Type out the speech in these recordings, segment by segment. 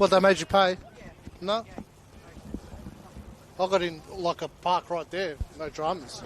What, they made you pay? No. I got in like a park right there, no dramas.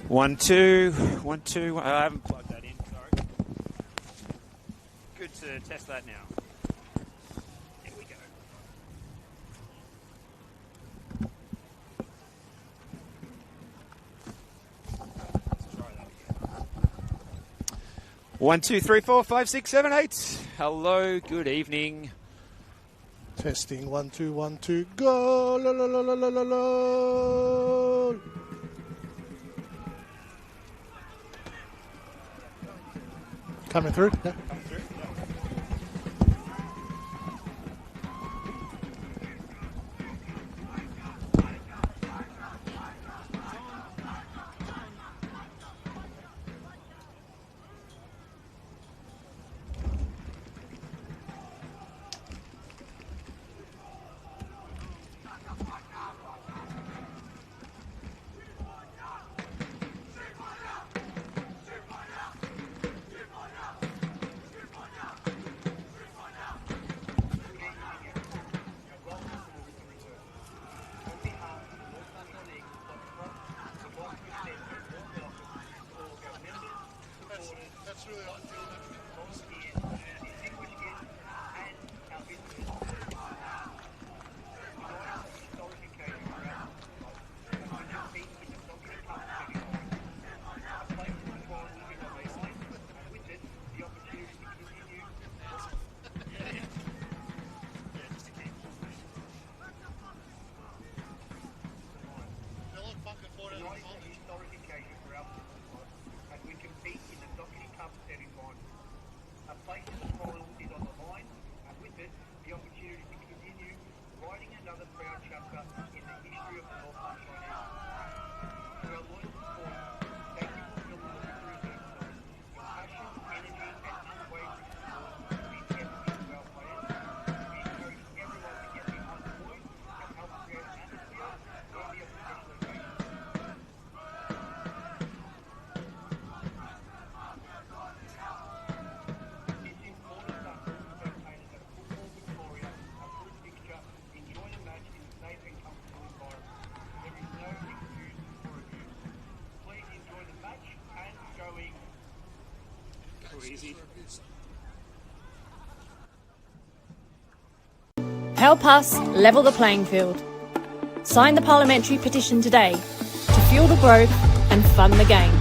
1, 2, 1, 2. I haven't plugged that in, sorry. Good to test that now. Here we go. Let's try that again. 1, 2, 3, 4, 5, 6, 7, 8. Hello, good evening. Testing 1, 2, 1, 2. Go! La, la, la, la, la, la, la. Coming through? Yeah. Coming through? Yeah. That's really ideal. Easy. Help us level the playing field. Sign the parliamentary petition today to fuel the growth and fund the game.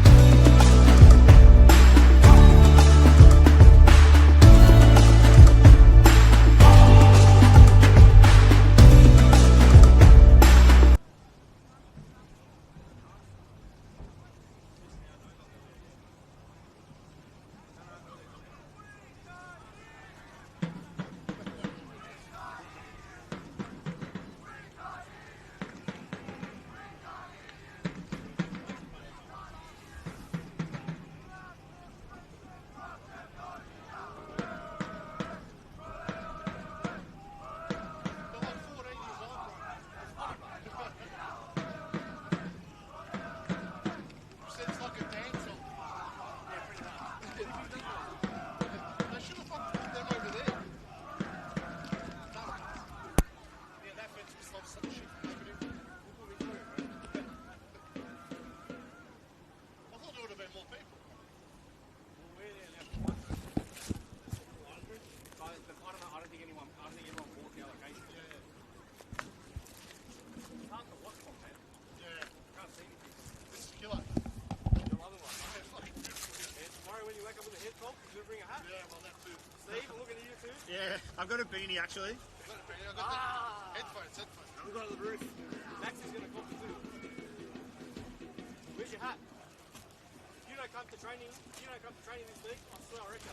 Yeah, I've got a beanie actually. Headphones. We've got it on the roof. Max is going to cop it too. Where's your hat? You don't come to training this week, I swear I'll wreck you.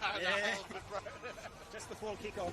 Yeah. Just before kickoff.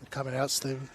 Coming out, Stephen.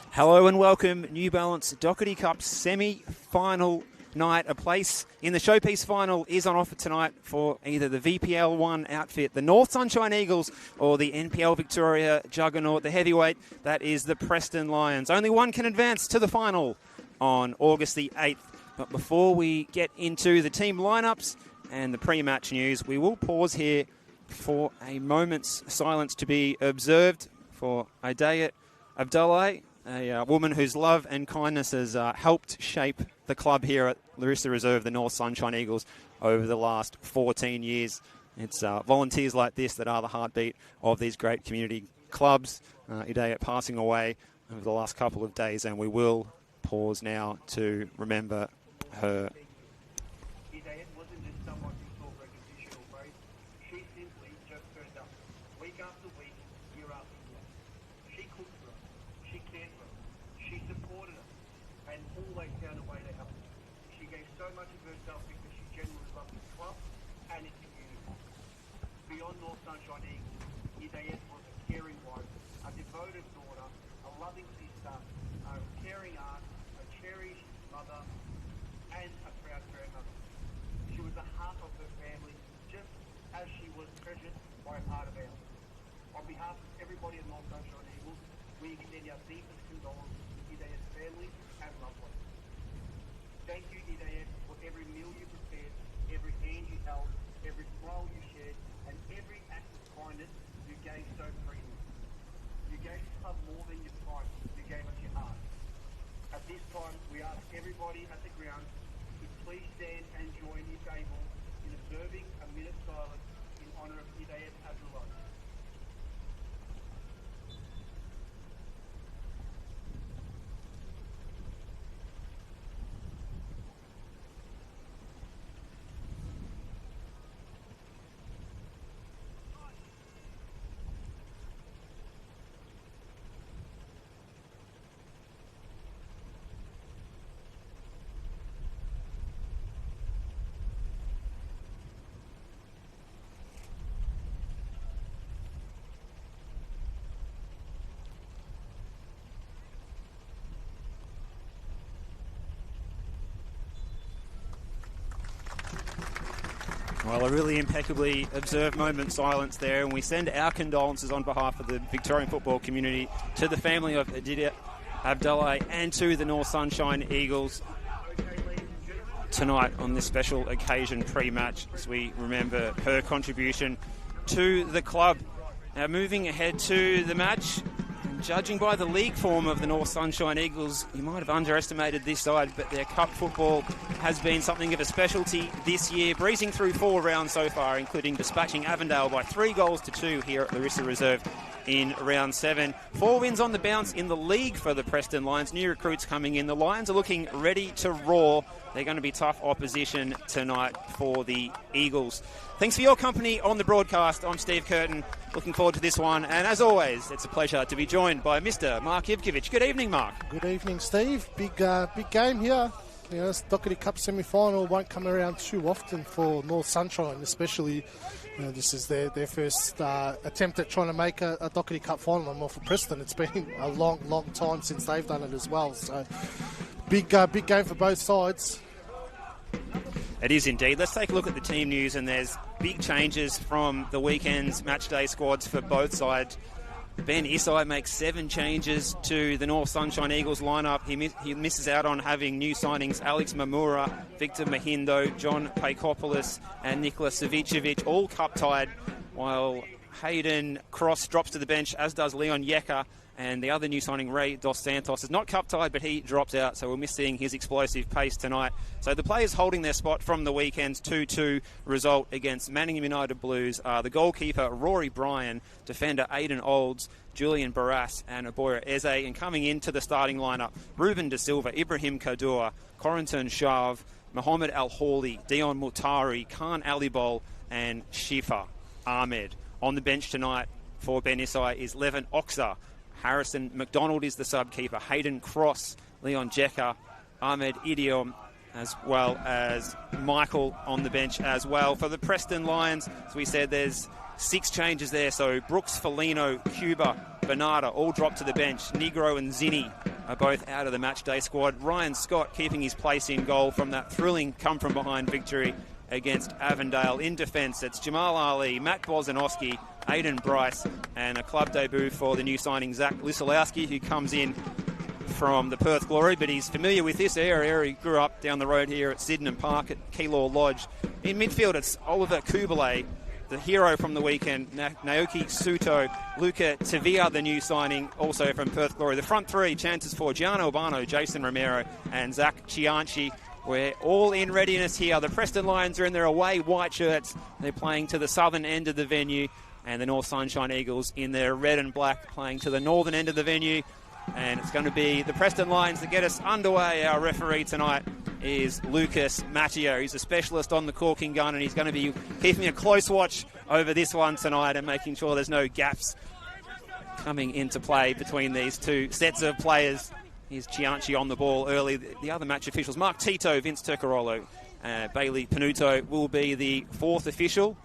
Hello and welcome, New Balance Dockerty Cup semi-final night. A place in the showpiece final is on offer tonight for either the VPL 1 outfit, the North Sunshine Eagles, or the NPL Victoria juggernaut, the heavyweight, that is the Preston Lions. Only one can advance to the final on August the 8th. But before we get into the team lineups and the pre-match news, we will pause here for a moment's silence to be observed for Idayat Abdullah, a woman whose love and kindness has helped shape the club here at Larissa Reserve, the North Sunshine Eagles, over the last 14 years. It's volunteers like this that are the heartbeat of these great community clubs. Idayat passing away over the last couple of days, and we will pause now to remember her. Idayat wasn't just someone who sought recognition or praise. She simply just turned up, week after week, year after year. She cooked for us, she cared for us, she supported us, and always found a way to help. She gave so much of herself because she genuinely loved this club and its community. Beyond North Sunshine Eagles, Idayat was a caring wife, a devoted daughter, a loving sister, a caring aunt, a cherished mother, and a proud grandmother. She was the heart of her family, just as she was treasured by a part of ours. On behalf of everybody at North Sunshine Eagles, we extend our deepest condolences to Idayat's family and loved ones. Thank you, Idayat, for every meal you prepared, every hand you held, every smile you shared, and every act of kindness you gave so freely. You gave the club more than your time, you gave us your heart. At this time, we ask everybody at the ground to please stand and join, if able, in observing a minute's silence in honour of Idayat Abdullah. Well, a really impeccably observed moment silence there, and we send our condolences on behalf of the Victorian football community to the family of Idayat Abdullah and to the North Sunshine Eagles tonight on this special occasion pre-match as we remember her contribution to the club. Now moving ahead to the match, judging by the league form of the North Sunshine Eagles, you might have underestimated this side, but their cup football has been something of a specialty this year, breezing through 4 rounds so far, including dispatching Avondale by 3-2 here at Larissa Reserve in round 7. 4 wins on the bounce in the league for the Preston Lions. New recruits coming in. The Lions are looking ready to roar. They're going to be tough opposition tonight for the Eagles. Thanks for your company on the broadcast. I'm Steve Curtin. Looking forward to this one. And as always, it's a pleasure to be joined by Mr. Mark Ivkovic. Good evening, Mark. Good evening, Steve. Big game here. You know, this Dockerty Cup semi-final won't come around too often for North Sunshine, especially. You know, this is their first attempt at trying to make a Dockerty Cup final. And more for Preston, it's been a long time since they've done it as well. So big game for both sides. It is indeed. Let's take a look at the team news, and there's big changes from the weekend's matchday squads for both sides. Ben Isai makes 7 changes to the North Sunshine Eagles lineup. He misses out on having new signings Alex Mamura, Victor Mahindo, John Paikopoulos and Nicholas Savicevic, all cup-tied, while Hayden Cross drops to the bench, as does Leon Yecker. And the other new signing, Ray Dos Santos, is not cup-tied, but he drops out, so we're missing his explosive pace tonight. So the players holding their spot from the weekend's 2-2 result against Manningham United Blues are the goalkeeper, Rory Bryan, defender, Aidan Olds, Julian Barras and Aboya Eze. And coming into the starting lineup, Ruben De Silva, Ibrahim Kadur, Corentin Shav, Mohamed Al-Hawli, Dion Mutari, Khan Alibol and Shifa Ahmed. On the bench tonight for Ben Isai is Levin Oxer, Harrison McDonald is the sub-keeper, Hayden Cross, Leon Jecker, Ahmed Idiom, as well as Michael on the bench as well. For the Preston Lions, as we said, there's 6 changes there. So Brooks, Felino, Cuba, Bernarda all dropped to the bench. Negro and Zinni are both out of the matchday squad. Ryan Scott keeping his place in goal from that thrilling come-from-behind victory against Avondale. In defence, it's Jamal Ali, Matt Bozanowski, Aidan Bryce, and a club debut for the new signing, Zach Lisolowski, who comes in from the Perth Glory, but he's familiar with this area. He grew up down the road here at Sydenham Park at Keilor Lodge. In midfield, it's Oliver Kubalay, the hero from the weekend, Naoki Suto, Luca Tavia, the new signing, also from Perth Glory. The front 3, chances for Gianno Urbano, Jason Romero, and Zach Chianchi. We're all in readiness here. The Preston Lions are in their away white shirts. They're playing to the southern end of the venue. And the North Sunshine Eagles in their red and black playing to the northern end of the venue. And it's going to be the Preston Lions that get us underway. Our referee tonight is Lucas Matteo. He's a specialist on the corking gun, and he's going to be keeping a close watch over this one tonight and making sure there's no gaps coming into play between these two sets of players. Here's Chianchi on the ball early. The other match officials, Mark Tito, Vince Turcarolo, Bailey Panuto will be the 4th official.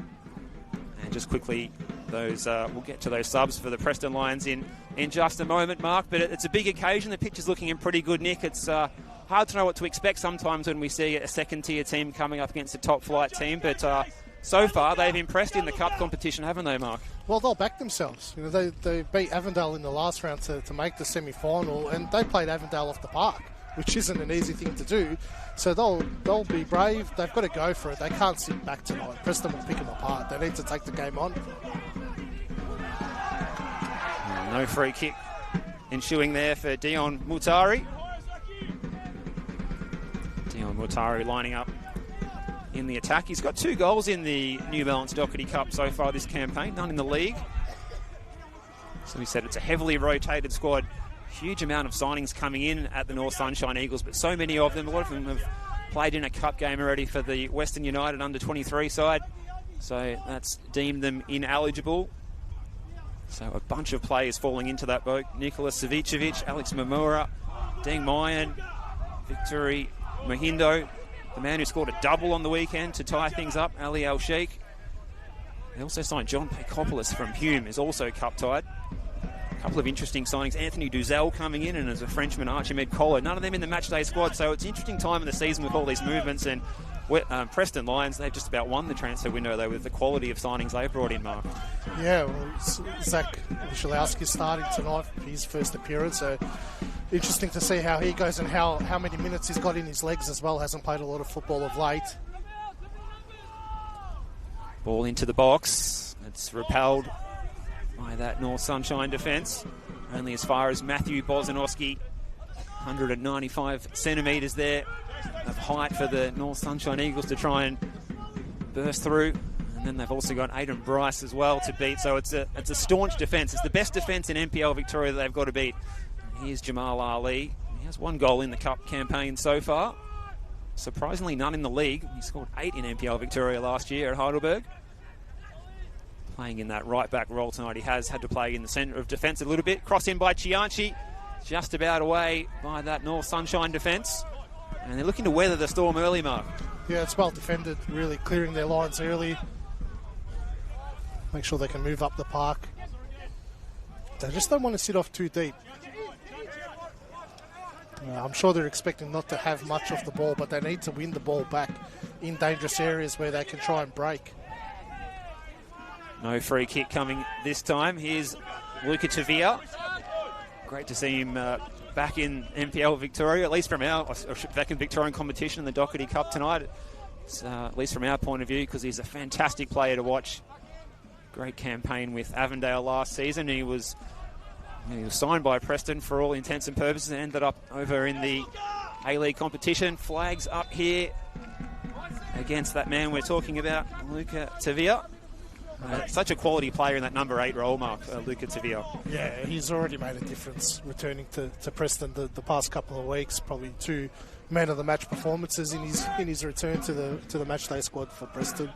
And just quickly, we'll get to those subs for the Preston Lions in just a moment, Mark. But it's a big occasion. The pitch is looking in pretty good nick. It's hard to know what to expect sometimes when we see a second-tier team coming up against a top-flight team. But so far, they've impressed in the cup competition, haven't they, Mark? Well, they'll back themselves. You know, they beat Avondale in the last round to make the semi-final, and they played Avondale off the park, which isn't an easy thing to do. So they'll be brave. They've got to go for it. They can't sit back tonight. Preston will pick them apart. They need to take the game on. No free kick ensuing there for Dion Mutari. Dion Mutari lining up in the attack. He's got 2 goals in the New Balance Dockerty Cup so far this campaign, none in the league. So we said it's a heavily rotated squad. Huge amount of signings coming in at the North Sunshine Eagles, but so many of them, a lot of them have played in a cup game already for the Western United under-23 side. So that's deemed them ineligible. So a bunch of players falling into that boat. Nicholas Savicevic, Alex Mamura, Deng Mayan, Victory Mahindo, the man who scored a double on the weekend to tie things up, Ali Al-Sheikh. They also signed John Paikopoulos from Hume, is also cup-tied. A couple of interesting signings. Anthony Duzel coming in, and as a Frenchman, Archimede Collot. None of them in the matchday squad, so it's an interesting time of the season with all these movements. And Preston Lions, they've just about won the transfer window, though, with the quality of signings they've brought in, Mark. Yeah, well, Zach Lisolowski starting tonight for his first appearance, so interesting to see how he goes and how many minutes he's got in his legs as well. Hasn't played a lot of football of late. Ball into the box. It's repelled by that North Sunshine defence. Only as far as Matthew Bozanowski. 195 centimetres there of height for the North Sunshine Eagles to try and burst through. And then they've also got Aidan Bryce as well to beat. So it's a staunch defence. It's the best defence in NPL Victoria that they've got to beat. And here's Jamal Ali. He has 1 goal in the Cup campaign so far. Surprisingly, none in the league. He scored 8 in NPL Victoria last year at Heidelberg. Playing in that right-back role tonight. He has had to play in the centre of defence a little bit. Cross in by Chianchi. Just about away by that North Sunshine defence. And they're looking to weather the storm early, Mark. Yeah, it's well defended, really clearing their lines early. Make sure they can move up the park. They just don't want to sit off too deep. I'm sure they're expecting not to have much of the ball, but they need to win the ball back in dangerous areas where they can try and break. No free kick coming this time. Here's Luca Tavia. Great to see him back in NPL Victoria, at least from back in Victorian competition in the Dockerty Cup tonight. At least from our point of view, because he's a fantastic player to watch. Great campaign with Avondale last season. He was signed by Preston for all intents and purposes and ended up over in the A-League competition. Flags up here against that man we're talking about, Luca Tavia. Such a quality player in that number 8 role, Mark, Luca Tavia. Yeah, he's already made a difference returning to Preston the past couple of weeks. Probably 2 man of the match performances in his return to the match day squad for Preston.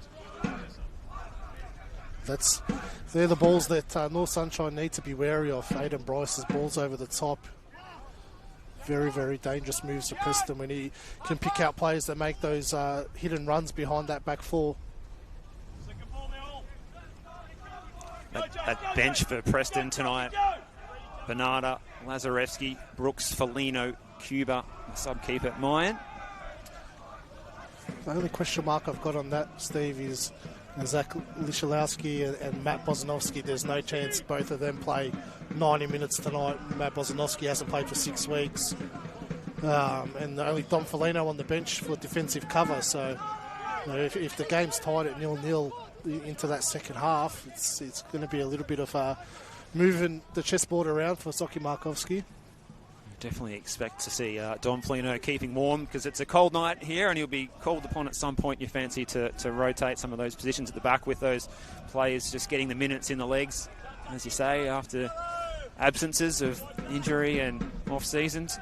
They're the balls that North Sunshine need to be wary of. Aidan Bryce's balls over the top. Very, very dangerous moves for Preston when he can pick out players that make those hidden runs behind that back 4. That bench for Preston tonight. Bernarda, Lazarevsky, Brooks, Felino, Cuba, sub-keeper Mayan. The only question mark I've got on that, Steve, is Zach Lishalowski and Matt Bozanovsky. There's no chance both of them play 90 minutes tonight. Matt Bozanovsky hasn't played for 6 weeks. And only Dom Felino on the bench for defensive cover. So if the game's tied at 0-0 into that second half, it's going to be a little bit of moving the chessboard around for Soki Markovsky. Definitely expect to see Dom Felino keeping warm, because it's a cold night here and he'll be called upon at some point. You fancy to rotate some of those positions at the back with those players just getting the minutes in the legs, as you say, after absences of injury and off seasons.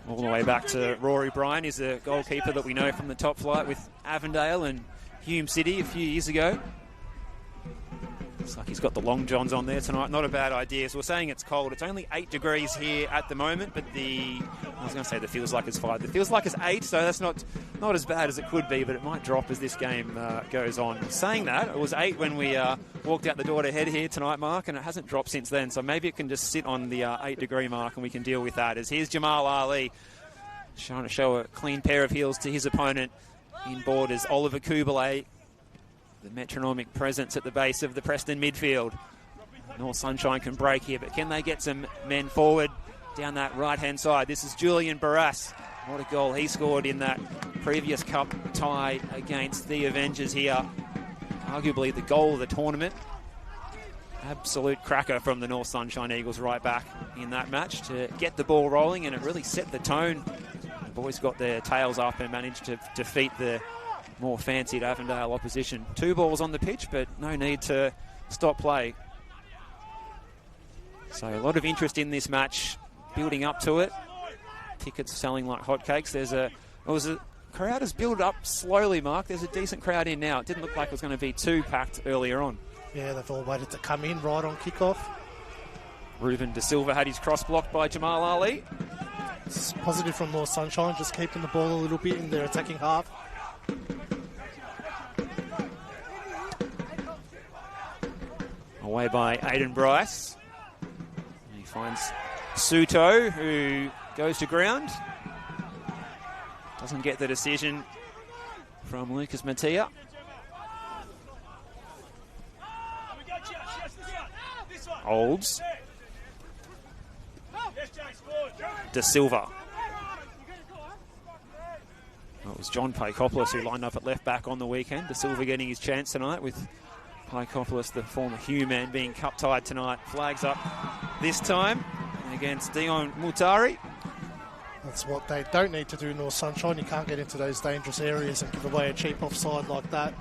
All the way back to Rory Bryan. He's a goalkeeper that we know from the top flight with Avondale and Hume City a few years ago. Looks like he's got the long johns on there tonight. Not a bad idea. So we're saying it's cold. It's only 8 degrees here at the moment, but I was going to say the feels like it's 5. The feels like it's 8, so that's not as bad as it could be, but it might drop as this game goes on. Saying that, it was 8 when we walked out the door to head here tonight, Mark, and it hasn't dropped since then, so maybe it can just sit on the 8-degree mark and we can deal with that. As here's Jamal Ali trying to show a clean pair of heels to his opponent. In borders Oliver Kubalay, the metronomic presence at the base of the Preston midfield. North Sunshine can break here, but can they get some men forward down that right-hand side? This is Julian Barras. What a goal he scored in that previous cup tie against the Avengers here. Arguably the goal of the tournament. Absolute cracker from the North Sunshine Eagles right back in that match to get the ball rolling, and it really set the tone. The boys got their tails up and managed to defeat the more fancied Avondale opposition. 2 balls on the pitch, but no need to stop play. So a lot of interest in this match, building up to it. Tickets selling like hotcakes. The crowd has built up slowly, Mark. There's a decent crowd in now. It didn't look like it was going to be too packed earlier on. Yeah, they've all waited to come in right on kickoff. Ruben De Silva had his cross blocked by Jamal Ali. It's positive from North Sunshine, just keeping the ball a little bit in their attacking half. Away by Aidan Bryce. He finds Suto, who goes to ground. Doesn't get the decision from Lucas Mattia. Olds. De Silva. It was John Paikopoulos who lined up at left back on the weekend. De Silva getting his chance tonight, with Paikopoulos, the former Hugh man, being cup-tied tonight. Flags up this time against Dion Mutari. That's what they don't need to do, North Sunshine. You can't get into those dangerous areas and give away a cheap offside like that.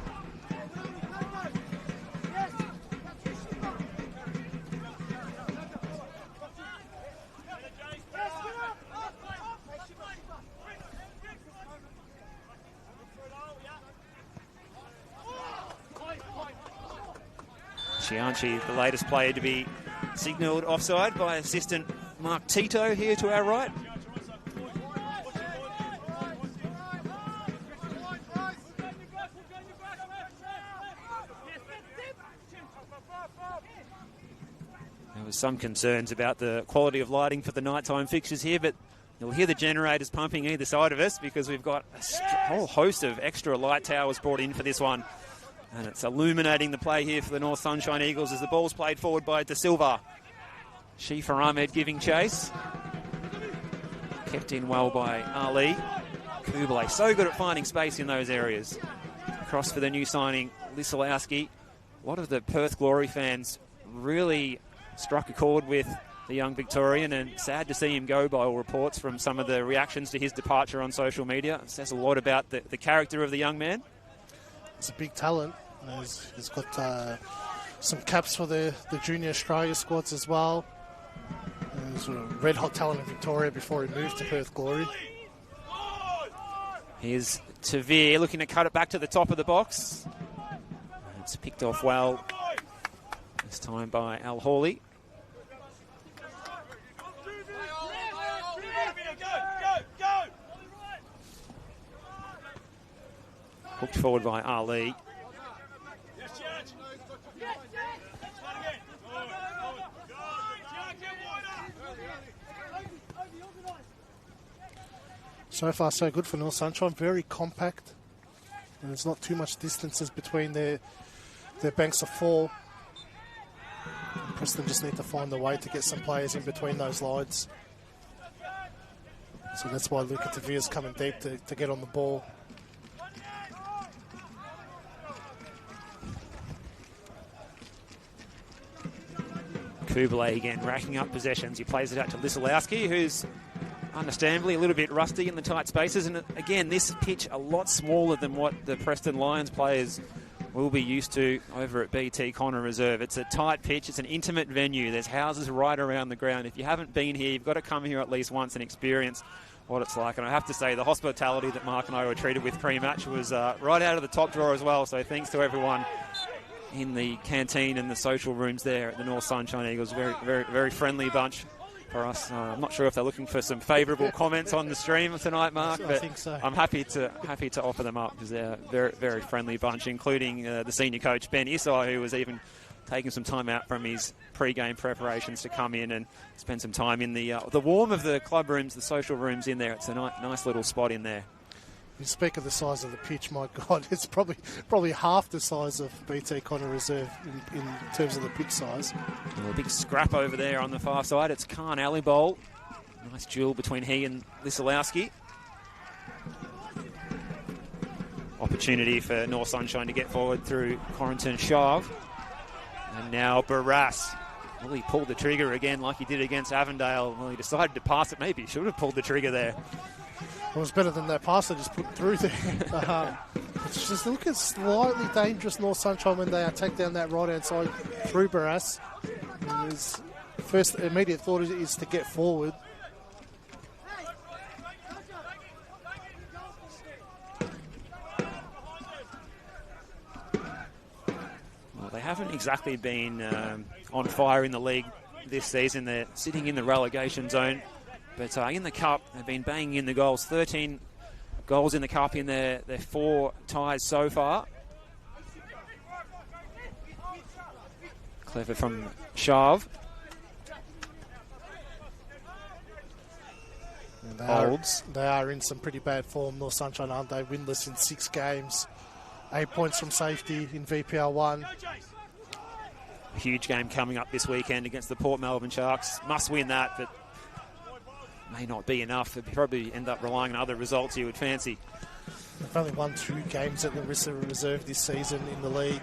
Chianchi, the latest player to be signalled offside by assistant Mark Tito here to our right. There was some concerns about the quality of lighting for the nighttime fixtures here, but you'll hear the generators pumping either side of us because we've got a whole host of extra light towers brought in for this one. And it's illuminating the play here for the North Sunshine Eagles as the ball's played forward by De Silva. Shifa Ahmed giving chase. Kept in well by Ali. Kublai, so good at finding space in those areas. Cross for the new signing, Lisalowski. A lot of the Perth Glory fans really struck a chord with the young Victorian, and sad to see him go by all reports from some of the reactions to his departure on social media. It says a lot about the character of the young man. He's a big talent. He's got some caps for the Junior Australia squads as well. He's a red-hot talent in Victoria before he moved to Perth Glory. Here's Tavir looking to cut it back to the top of the box. It's picked off well, this time by Al Hawley. Hooked forward by Ali. So far, so good for North Sunshine. Very compact. And there's not too much distances between their banks of four. Preston just need to find a way to get some players in between those lines. So that's why Luca Tavir's coming deep to get on the ball. Kublai again racking up possessions. He plays it out to Lisalowski, who's understandably a little bit rusty in the tight spaces. And again, this pitch a lot smaller than what the Preston Lions players will be used to over at BT Connor Reserve. It's a tight pitch. It's an intimate venue. There's houses right around the ground. If you haven't been here, you've got to come here at least once and experience what it's like. And I have to say, the hospitality that Mark and I were treated with pre-match was right out of the top drawer as well. So thanks to everyone in the canteen and the social rooms there at the North Sunshine Eagles. Very, very, very friendly bunch for us. I'm not sure if they're looking for some favourable comments on the stream tonight, Mark, but I think so. I'm happy to offer them up because they're a very, very friendly bunch, including the senior coach, Ben Isai, who was even taking some time out from his pre-game preparations to come in and spend some time in the warm of the club rooms, the social rooms in there. It's a nice little spot in there. You speak of the size of the pitch, my God, it's probably half the size of BT Connor Reserve in terms of the pitch size. Well, a big scrap over there on the far side. It's Khan Alibol. Nice duel between he and Lisalowski. Opportunity for North Sunshine to get forward through Corrington Shav. And now Barras. Well, he pulled the trigger again like he did against Avondale. Well, he decided to pass it. Maybe he should have pulled the trigger there. It was better than that pass they just put through there. It's just looking slightly dangerous, North Sunshine, when they take down that right-hand side through Barras. His first immediate thought is to get forward. Well, they haven't exactly been on fire in the league this season. They're sitting in the relegation zone. But in the Cup, they've been banging in the goals. 13 goals in the Cup in their 4 ties so far. Clever from Shav. They are in some pretty bad form, North Sunshine, aren't they? Winless in 6 games. 8 points from safety in VPL 1. A huge game coming up this weekend against the Port Melbourne Sharks. Must win that, but may not be enough. They'd probably end up relying on other results you would fancy. They've only won 2 games at the Reserve this season in the league.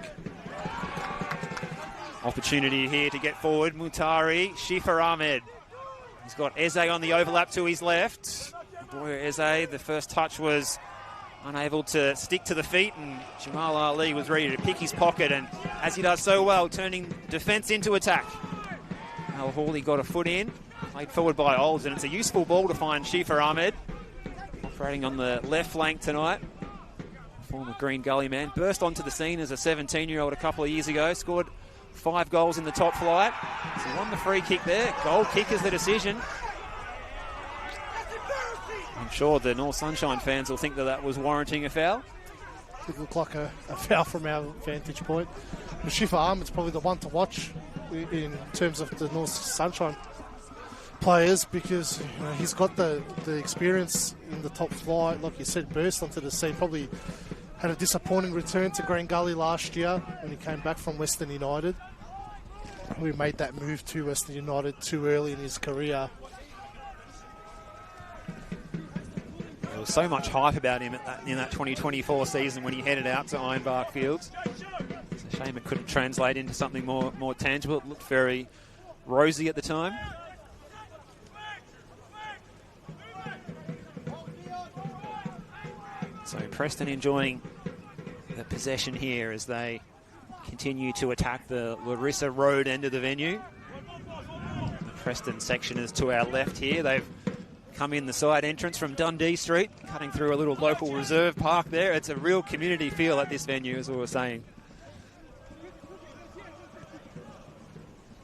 Opportunity here to get forward. Mutari, Shifa Ahmed. He's got Eze on the overlap to his left. Boyer Eze, the first touch was unable to stick to the feet, and Jamal Ali was ready to pick his pocket, and as he does so well, turning defence into attack. Al Hawley got a foot in, played forward by Olds, and it's a useful ball to find Shifa Ahmed, operating on the left flank tonight. Former Green Gully man, burst onto the scene as a 17-year-old a couple of years ago, scored 5 goals in the top flight. So won the free kick there. Goal kick is the decision. I'm sure the North Sunshine fans will think that that was warranting a foul. It looked like a foul from our vantage point. Shifa Ahmed's probably the one to watch in terms of the North Sunshine players, because he's got the experience in the top flight. Like you said, burst onto the scene. Probably had a disappointing return to Green Gully last year when he came back from Western United. Probably made that move to Western United too early in his career. There was so much hype about him in that 2024 season when he headed out to Ironbark Fields. It's a shame it couldn't translate into something more tangible. It looked very rosy at the time. So Preston enjoying the possession here as they continue to attack the Larissa Road end of the venue. The Preston section is to our left here. They've come in the side entrance from Dundee Street, cutting through a little local reserve park there. It's a real community feel at this venue, as we were saying.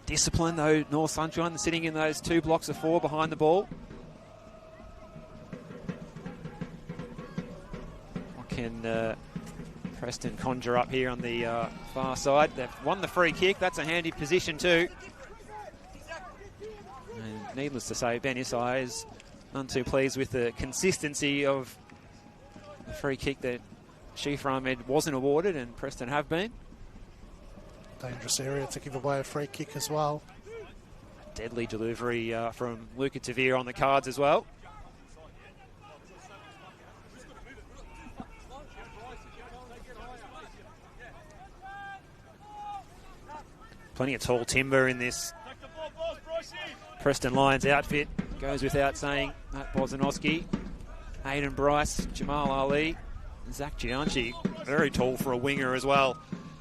Discipline, though, North Sunshine sitting in those 2 blocks of 4 behind the ball. What can Preston conjure up here on the far side? They've won the free kick. That's a handy position too. And needless to say, Ben Isai is none too pleased with the consistency of the free kick that Shifa Ahmed wasn't awarded, and Preston have been. Dangerous area to give away a free kick as well. Deadly delivery from Luca Tavir on the cards as well. Plenty of tall timber in this Preston Lions outfit. Goes without saying. Matt Bozanowski, Hayden Bryce, Jamal Ali, Zach Gianchi. Very tall for a winger as well.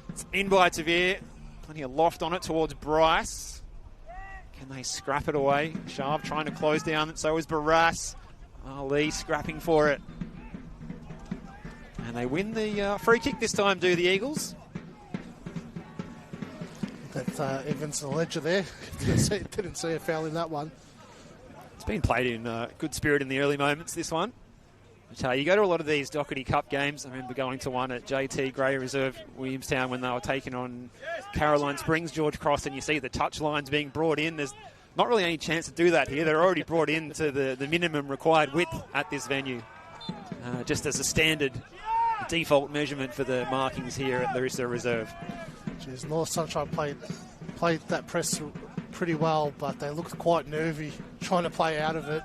It's in by Tavir. Plenty of loft on it towards Bryce. Can they scrap it away? Sharp trying to close down. So is Barras. Ali scrapping for it. And they win the free kick this time, do the Eagles. That Evans and Ledger there. Didn't see a foul in that one. It's been played in good spirit in the early moments, this one. But, you go to a lot of these Dockerty Cup games. I remember going to one at JT Grey Reserve, Williamstown, when they were taking on Caroline Springs, George Cross, and you see the touch lines being brought in. There's not really any chance to do that here. They're already brought in to the minimum required width at this venue, just as a standard default measurement for the markings here at Larissa Reserve. Jeez, North Sunshine played that press pretty well, but they looked quite nervy trying to play out of it.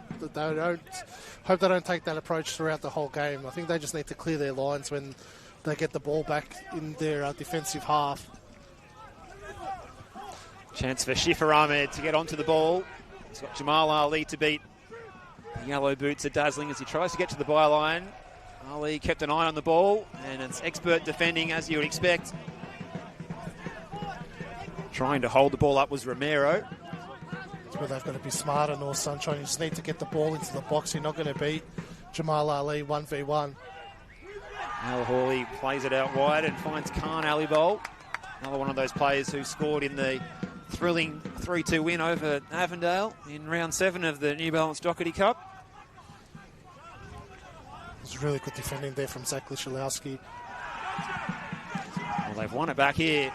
Hope they don't take that approach throughout the whole game. I think they just need to clear their lines when they get the ball back in their defensive half. Chance for Shifa Ahmed to get onto the ball. He's got Jamal Ali to beat. The yellow boots are dazzling as he tries to get to the byline. Ali kept an eye on the ball, and it's expert defending as you would expect. Trying to hold the ball up was Romero. That's where they've got to be smarter, North Sunshine. You just need to get the ball into the box. You're not going to beat Jamal Ali 1v1. Al Hawley plays it out wide and finds Khan Alibol. Another one of those players who scored in the thrilling 3-2 win over Avondale in round 7 of the New Balance Dockerty Cup. It's really good defending there from Zach Lishalowski. Well, they've won it back here.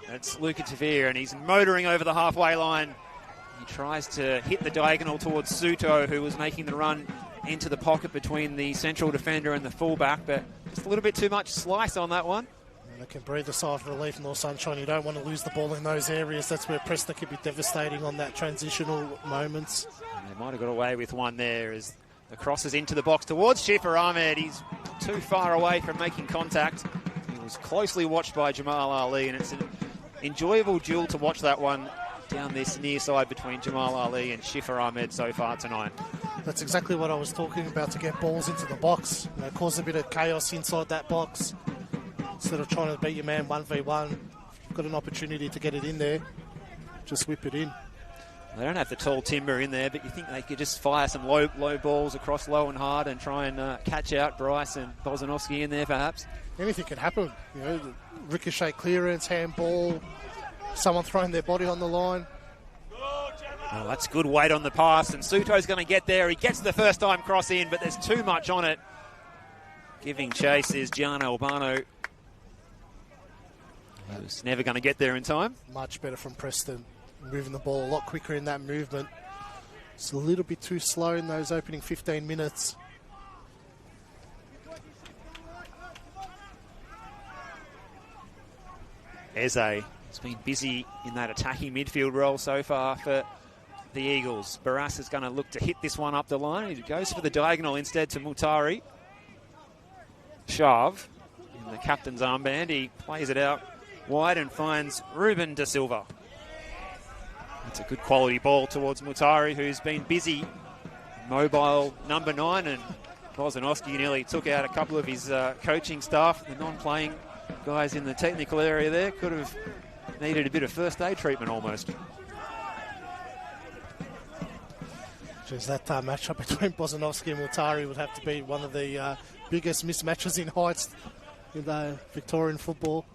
It's Luca Tavir, and he's motoring over the halfway line. He tries to hit the diagonal towards Suto, who was making the run into the pocket between the central defender and the fullback, but just a little bit too much slice on that one. And they can breathe a sigh of relief, North Sunshine. You don't want to lose the ball in those areas. That's where Preston can be devastating on that transitional moments. And they might have got away with one there as the cross is into the box towards Shifa Ahmed. He's too far away from making contact. He was closely watched by Jamal Ali, and it's an enjoyable duel to watch that one. down this near side between Jamal Ali and Shifa Ahmed so far tonight. That's exactly what I was talking about, to get balls into the box. Cause a bit of chaos inside that box. Instead of trying to beat your man 1v1, you've got an opportunity to get it in there. Just whip it in. They don't have the tall timber in there, but you think they could just fire some low balls across low and hard and try and catch out Bryce and Bozanovsky in there, perhaps. Anything can happen. Ricochet clearance, handball, someone throwing their body on the line. Oh, that's good weight on the pass, and Suto's going to get there. He gets the first time cross in, but there's too much on it. Giving chase is Gian Albano. He was never going to get there in time. Much better from Preston. Moving the ball a lot quicker in that movement. It's a little bit too slow in those opening 15 minutes. Eze has been busy in that attacking midfield role so far for the Eagles. Barras is going to look to hit this one up the line. He goes for the diagonal instead to Mutari. Shav in the captain's armband. He plays it out wide and finds Ruben Da Silva. It's a good quality ball towards Mutari, who's been busy. Mobile number 9, and Bozanovsky nearly took out a couple of his coaching staff. The non-playing guys in the technical area there could have needed a bit of first aid treatment almost. Jeez, that matchup between Bozanovsky and Mutari would have to be one of the biggest mismatches in heights in Victorian football.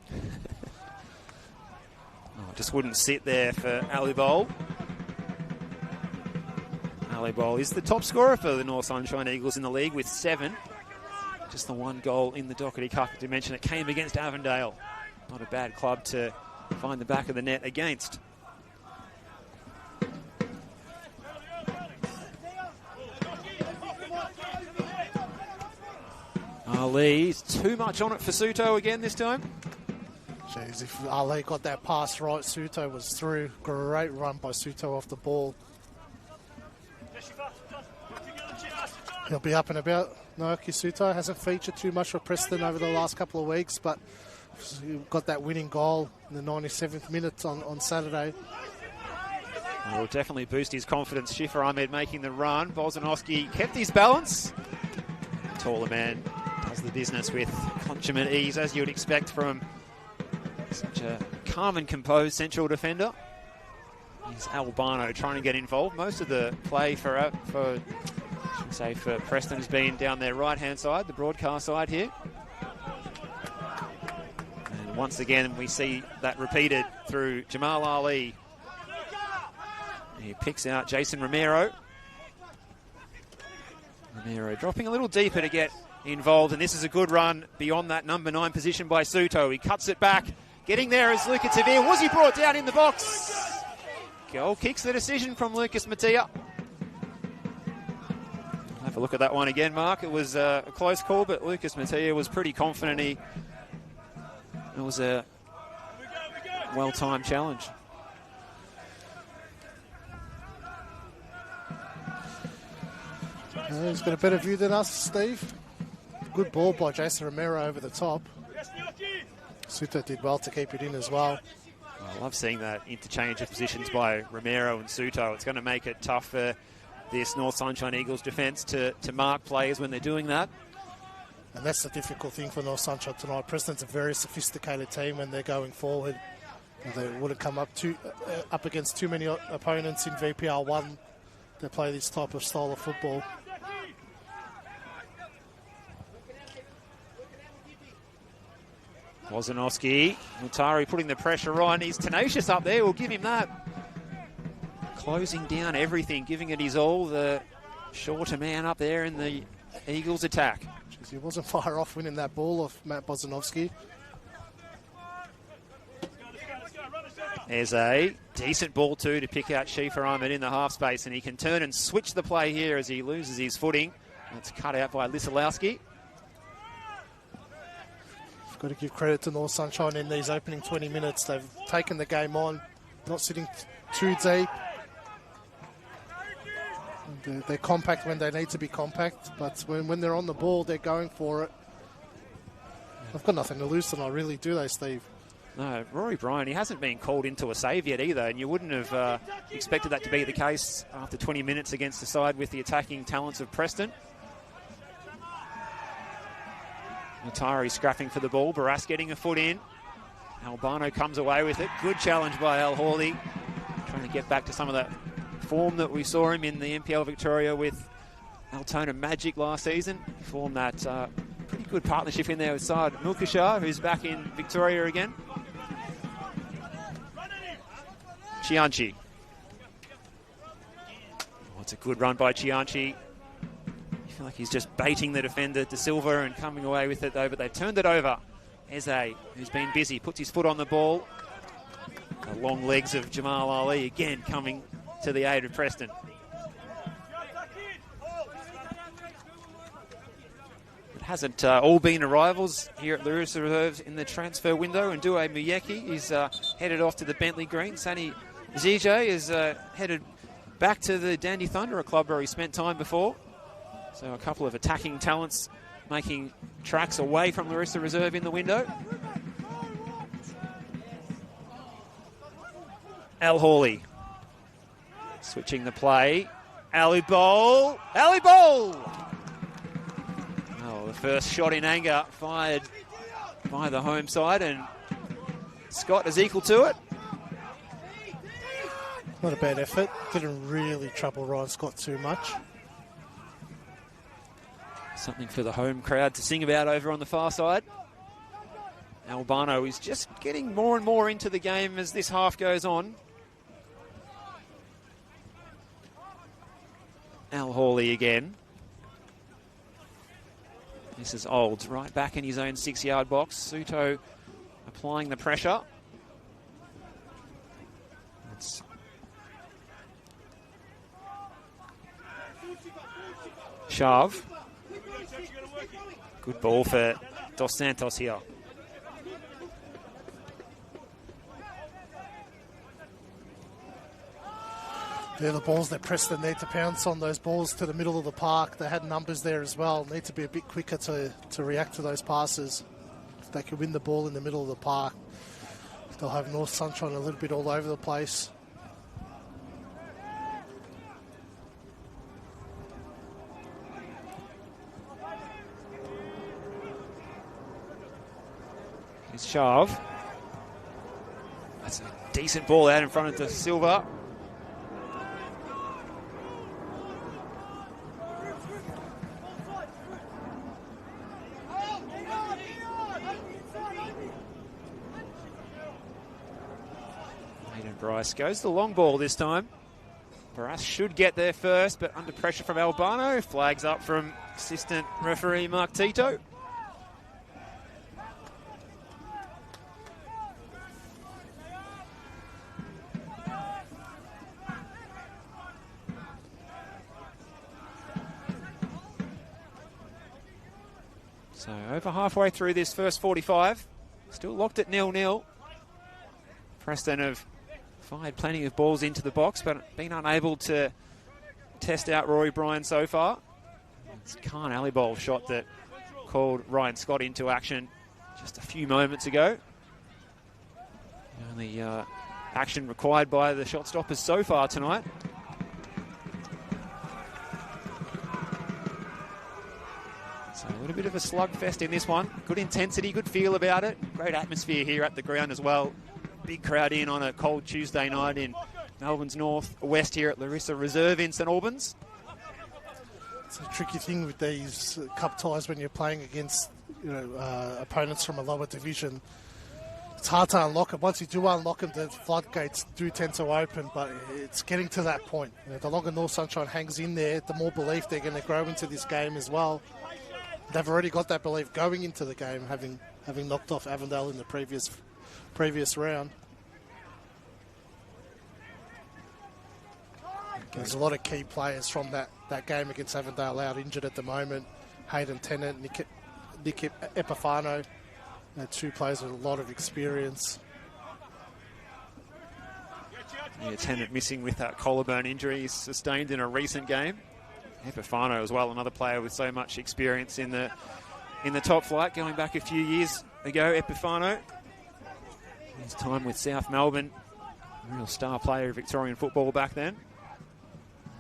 Just wouldn't sit there for Ali Bowl. Ali Bowl is the top scorer for the North Sunshine Eagles in the league with 7. Just the one goal in the Dockerty Cup to mention it came against Avondale. Not a bad club to find the back of the net against. Ali's too much on it for Suto again this time. Jeez, if Ali got that pass right, Suto was through. Great run by Suto off the ball. He'll be up and about. Naoki Suto hasn't featured too much for Preston over the last couple of weeks, but he got that winning goal in the 97th minute on Saturday. Will definitely boost his confidence. Shifa Ahmed making the run. Bozanovsky kept his balance. Taller man does the business with consummate ease, as you would expect from such a calm and composed central defender. He's Albano trying to get involved. Most of the play for Preston has been down their right-hand side, the broadcast side here. And once again, we see that repeated through Jamal Ali. He picks out Jason Romero. Romero dropping a little deeper to get involved, and this is a good run beyond that number 9 position by Suto. He cuts it back. Getting there is Lucas Tavir. Was he brought down in the box? Goal kicks the decision from Lucas Mattia. Have a look at that one again, Mark. It was a close call, but Lucas Mattia was pretty confident. It was a well-timed challenge. He's got a better view than us, Steve. Good ball by Jason Romero over the top. Suto did well to keep it in as well. I love seeing that interchange of positions by Romero and Suto. It's going to make it tough for this North Sunshine Eagles defence to mark players when they're doing that. And that's the difficult thing for North Sunshine tonight. Preston's a very sophisticated team when they're going forward. They wouldn't come up against too many opponents in VPR 1 that play this type of style of football. Bozanovsky, Mutari putting the pressure on. He's tenacious up there. We'll give him that. Closing down everything, giving it his all. The shorter man up there in the Eagles attack. Jeez, he wasn't far off winning that ball off Matt Bozanovsky. There's a decent ball too to pick out Shifa Ahmed in the half space, and he can turn and switch the play here as he loses his footing. That's cut out by Lisalowski. Got to give credit to North Sunshine in these opening 20 minutes. They've taken the game on, not sitting too deep. They're compact when they need to be compact, but when they're on the ball, they're going for it. They've got nothing to lose tonight, really, do they, Steve? No, Rory Bryan, he hasn't been called into a save yet either, and you wouldn't have expected that to be the case after 20 minutes against the side with the attacking talents of Preston. Matari scrapping for the ball, Barras getting a foot in. Albano comes away with it. Good challenge by Al Hawley, trying to get back to some of that form that we saw him in the NPL Victoria with Altona Magic last season. He formed that pretty good partnership in there with Saad Mulkashar, who's back in Victoria again. Chianchi. Oh, it's a good run by Chianchi. I feel like he's just baiting the defender De Silva and coming away with it though, but they've turned it over. Eze, who's been busy, puts his foot on the ball. The long legs of Jamal Ali again coming to the aid of Preston. It hasn't all been arrivals here at Larissa Reserves in the transfer window, and Due Muyeki is headed off to the Bentley Green. Sani Zije is headed back to the Dandy Thunder, a club where he spent time before. So a couple of attacking talents making tracks away from Larissa Reserve in the window. Al Hawley switching the play. Ali Bowl. Ali Bowl! Oh, the first shot in anger fired by the home side, and Scott is equal to it. Not a bad effort. Didn't really trouble Ryan Scott too much. Something for the home crowd to sing about over on the far side. Albano is just getting more and more into the game as this half goes on. Al Hawley again. This is Olds right back in his own 6-yard box. Suto applying the pressure. It's Shav. Good ball for Dos Santos here. They're the balls that Preston need to pounce on, those balls to the middle of the park. They had numbers there as well. Need to be a bit quicker to react to those passes. If they can win the ball in the middle of the park, they'll have North Sunshine a little bit all over the place. Here's Shav. That's a decent ball out in front of De Silva. Bryce goes the long ball this time. Barras should get there first, but under pressure from Albano. Flags up from assistant referee Mark Tito. So over halfway through this first 45. Still locked at 0-0. Preston have fired plenty of balls into the box, but been unable to test out Rory Bryan so far. It's Khan Alibol shot that called Ryan Scott into action just a few moments ago. The only action required by the shot stoppers so far tonight. So a little bit of a slugfest in this one. Good intensity, good feel about it. Great atmosphere here at the ground as well. Big crowd in on a cold Tuesday night in Melbourne's north west here at Larissa Reserve in St Albans. It's a tricky thing with these cup ties when you're playing against opponents from a lower division. It's hard to unlock it. Once you do unlock them, the floodgates do tend to open, but it's getting to that point. The longer North Sunshine hangs in there, the more belief they're going to grow into this game as well. They've already got that belief going into the game, having knocked off Avondale in the previous round. There's a lot of key players from that game against Avondale out injured at the moment. Hayden Tennant, Nick Epifano, two players with a lot of experience. Yeah, Tennant missing with that collarbone injury sustained in a recent game. Epifano as well, another player with so much experience in the top flight, going back a few years ago. Epifano His time with South Melbourne, a real star player of Victorian football back then.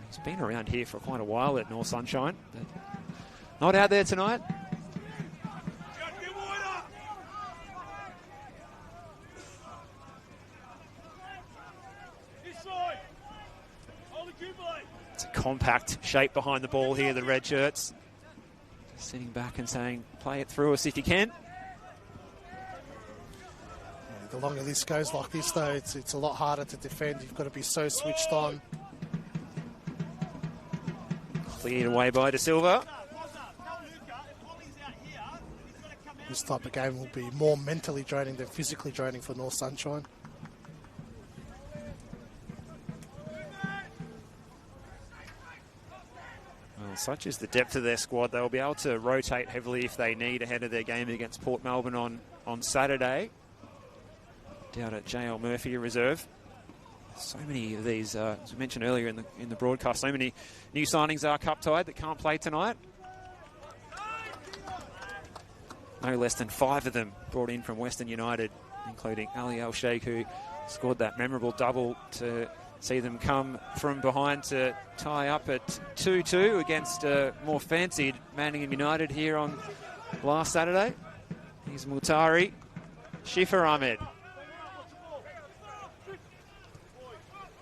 He's been around here for quite a while at North Sunshine, but not out there tonight. It's a compact shape behind the ball here, the red shirts. Just sitting back and saying, play it through us if you can. The longer this goes like this, though, it's a lot harder to defend. You've got to be so switched on. Cleared away by De Silva. This type of game will be more mentally draining than physically draining for North Sunshine. Well, such is the depth of their squad, they'll be able to rotate heavily if they need ahead of their game against Port Melbourne on Saturday. Down at JL Murphy reserve. So many of these, as we mentioned earlier in the broadcast, so many new signings are cup tied that can't play tonight. No less than 5 of them brought in from Western United, including Ali Al-Sheikh, who scored that memorable double to see them come from behind to tie up at 2-2 against more fancied Manningham United here on last Saturday. Here's Multari. Shifa Ahmed.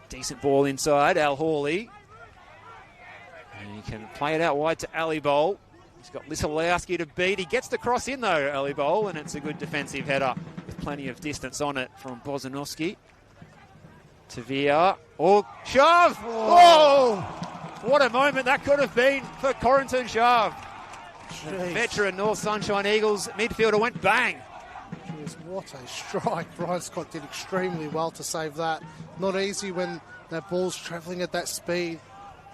Decent ball inside, Al Hawley. And he can play it out wide to Ali Bowl. He's got Lisalowski to beat. He gets the cross in though, Ali Bowl, and it's a good defensive header with plenty of distance on it from Bozanovski. Tavia. Oh, shove! Oh! What a moment that could have been for Corrington Shove. The veteran North Sunshine Eagles midfielder went bang. Jeez, what a strike. Ryan Scott did extremely well to save that. Not easy when that ball's travelling at that speed.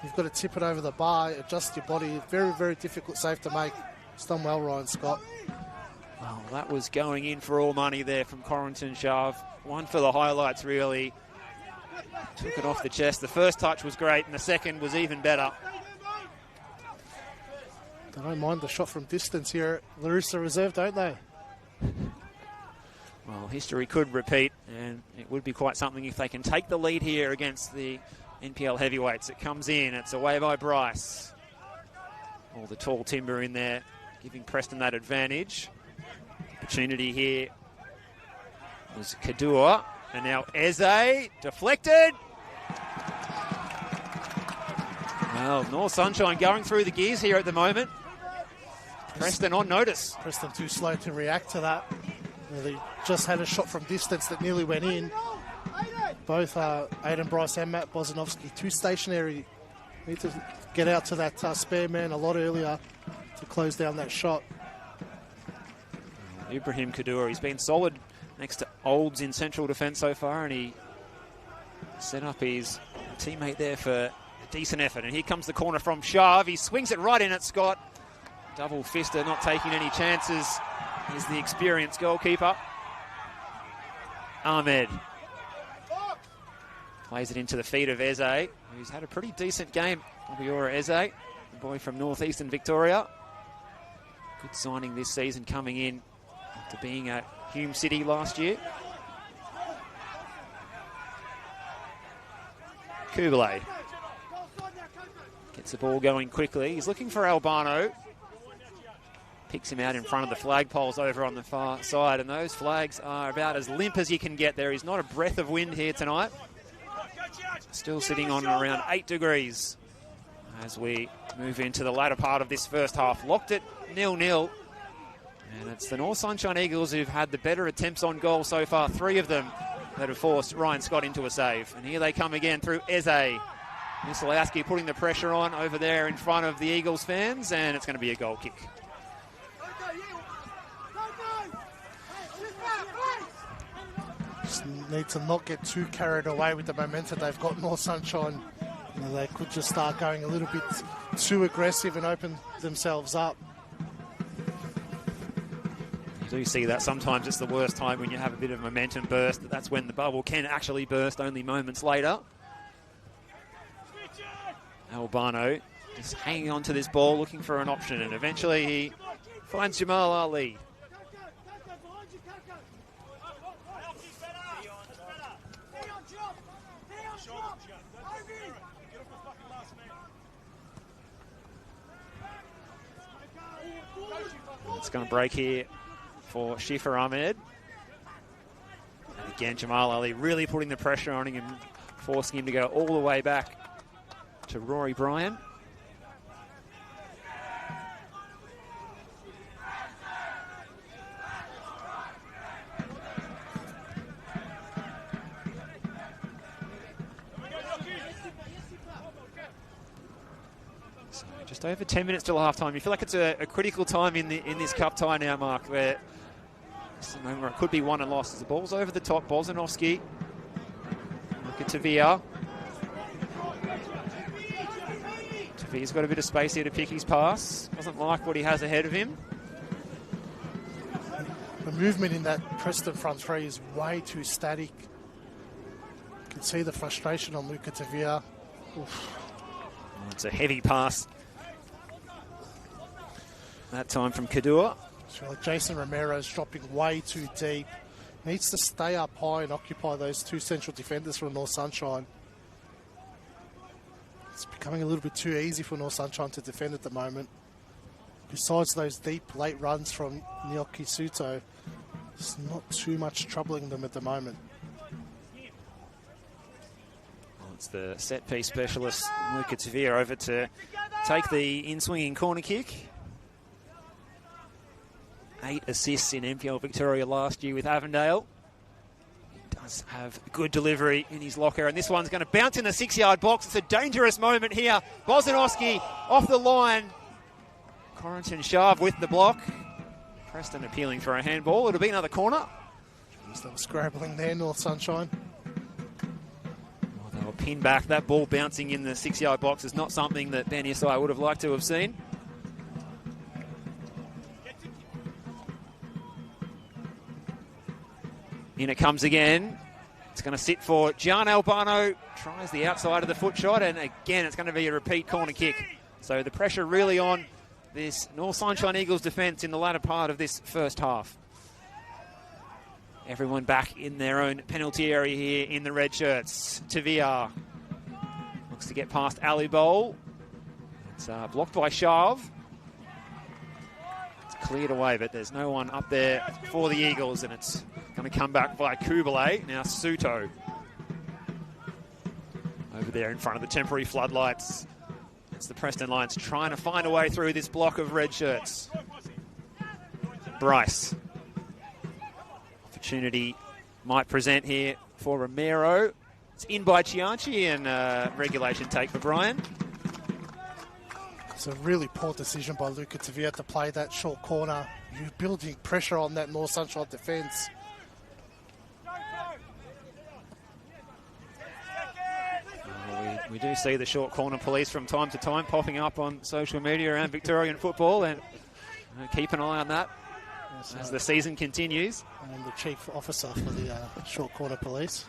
You've got to tip it over the bar, adjust your body. Very, very difficult save to make. It's done well, Ryan Scott. Well, that was going in for all money there from Corrington Shove. One for the highlights, really. Took it off the chest. The first touch was great, and the second was even better. They don't mind the shot from distance here at Larissa Reserve, don't they? Well, history could repeat, and it would be quite something if they can take the lead here against the NPL heavyweights. It comes in. It's away by Bryce. All the tall timber in there, giving Preston that advantage. Opportunity here was Kadua. And now Eze, deflected. Well, North Sunshine going through the gears here at the moment. Preston on notice. Preston too slow to react to that. They just had a shot from distance that nearly went in. Both Aidan Bryce and Matt Bozanovski too stationary. Need to get out to that spare man a lot earlier to close down that shot. Ibrahim Kadua, he's been solid next to Olds in central defence so far, and he set up his teammate there for a decent effort. And here comes the corner from Shav. He swings it right in at Scott. Double fister, not taking any chances. He's the experienced goalkeeper. Ahmed plays it into the feet of Eze, who's had a pretty decent game. Obiora Eze, the boy from northeastern Victoria. Good signing this season, coming in after being at Hume City last year. Kublai gets the ball going quickly. He's looking for Albano. Picks him out in front of the flagpoles over on the far side, and those flags are about as limp as you can get. There is not a breath of wind here tonight. Still sitting on around 8 degrees as we move into the latter part of this first half. Locked at 0-0. And it's the North Sunshine Eagles who've had the better attempts on goal so far. 3 of them that have forced Ryan Scott into a save. And here they come again through Eze. Misalowski putting the pressure on over there in front of the Eagles fans, and it's going to be a goal kick. Just need to not get too carried away with the momentum they've got. North Sunshine, they could just start going a little bit too aggressive and open themselves up. You do see that sometimes it's the worst time when you have a bit of momentum burst. That's when the bubble can actually burst only moments later. Albano just hanging on to this ball, looking for an option, and eventually he finds Jamal Ali. It's going to break here for Shifa Ahmed. And again, Jamal Ali really putting the pressure on him and forcing him to go all the way back to Rory Bryan. So just over 10 minutes till halftime. You feel like it's a critical time in this cup tie now, Mark, where it's a moment where it could be won and lost. As the ball's over the top, Bozanovski. Look at Tavia. Tavia's got a bit of space here to pick his pass. Doesn't like what he has ahead of him. The movement in that Preston front three is way too static. You can see the frustration on Luca Tavia. Oof. It's a heavy pass. That time from Kadua. So Jason Romero's dropping way too deep. Needs to stay up high and occupy those two central defenders for North Sunshine. It's becoming a little bit too easy for North Sunshine to defend at the moment. Besides those deep late runs from Nyoki Suto, there's not too much troubling them at the moment. It's the set-piece specialist, Luca Tavia, over to take the in-swinging corner kick. 8 assists in NPL Victoria last year with Avondale. He does have good delivery in his locker, and this one's going to bounce in the 6-yard box. It's a dangerous moment here. Bozanovski off the line. Corrington Shav with the block. Preston appealing for a handball. It'll be another corner. They were scrabbling there, North Sunshine. They were pinned back. That ball bouncing in the 6-yard box is not something that Ben Isai would have liked to have seen. In it comes again. It's going to sit for Gian Albano. Tries the outside of the foot shot, and again it's going to be a repeat corner kick. So the pressure really on this North Sunshine Eagles defence in the latter part of this first half. Everyone back in their own penalty area here in the red shirts. Tavia looks to get past Ali Bowl. It's blocked by Shav. It's cleared away, but there's no one up there for the Eagles, and it's going to come back by Kubalay. Now Suto over there in front of the temporary floodlights. It's the Preston Lions trying to find a way through this block of red shirts. Bryce. Opportunity might present here for Romero. It's in by Chianchi, and regulation take for Bryan. It's a really poor decision by Luca Tavia to play that short corner. You're building pressure on that North Sunshine defence. We do see the short corner police from time to time popping up on social media around Victorian football, and keep an eye on that as the season continues. And the chief officer for the short corner police.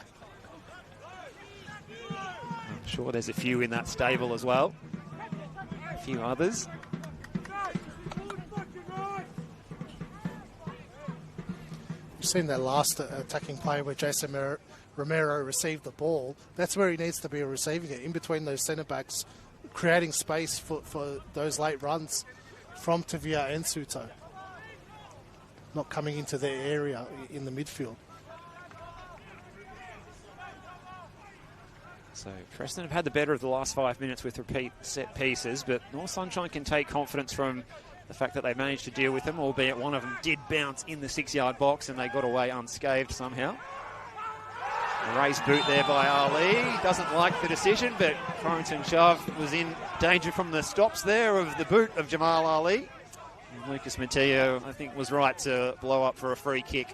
I'm sure there's a few in that stable as well. A few others. You've seen that last attacking play where Jason Romero received the ball. That's where he needs to be receiving it, in between those centre backs, creating space for those late runs from Tavia and Suto. Not coming into their area in the midfield. So Preston have had the better of the last 5 minutes with repeat set pieces, but North Sunshine can take confidence from the fact that they managed to deal with them, albeit one of them did bounce in the 6-yard box and they got away unscathed somehow. A raised boot there by Ali. Doesn't like the decision, but Corrington Shav was in danger from the stops there of the boot of Jamal Ali. And Lucas Matteo, I think, was right to blow up for a free kick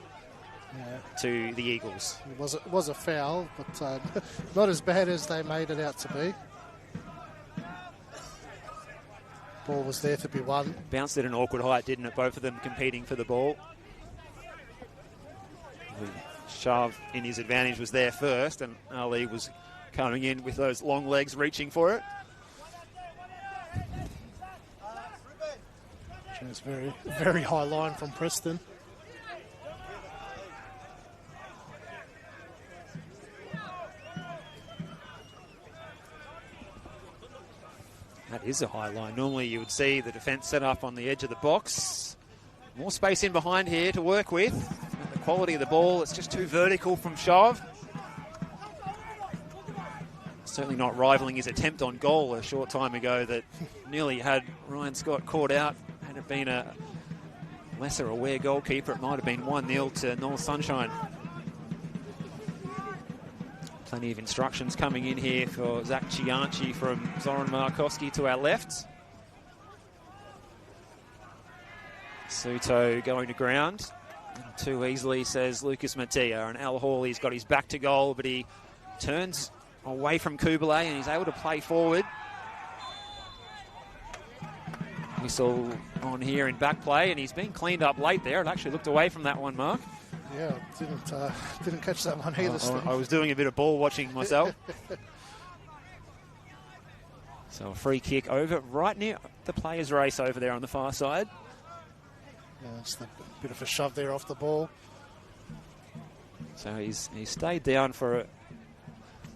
to the Eagles. It was a foul, but not as bad as they made it out to be. Ball was there to be won. Bounced at an awkward height, didn't it? Both of them competing for the ball. Shav in his advantage was there first, and Ali was coming in with those long legs reaching for it. It's very, very high line from Preston. That is a high line. Normally you would see the defence set up on the edge of the box. More space in behind here to work with. And the quality of the ball, it's just too vertical from Shav. Certainly not rivaling his attempt on goal a short time ago that nearly had Ryan Scott caught out. Had it been a lesser aware goalkeeper, it might have been 1-0 to North Sunshine. Plenty of instructions coming in here for Zach Chianchi from Zoran Markowski to our left. Suto going to ground. Too easily, says Lucas Mattia. And Al Hawley's got his back to goal, but he turns away from Kubalay and he's able to play forward. Whistle on here in back play, and he's been cleaned up late there. It actually looked away from that one, Mark. Yeah, didn't catch that one either. I was doing a bit of ball watching myself. So a free kick over right near the players' race over there on the far side. Yeah, just a bit of a shove there off the ball. So he's stayed down for an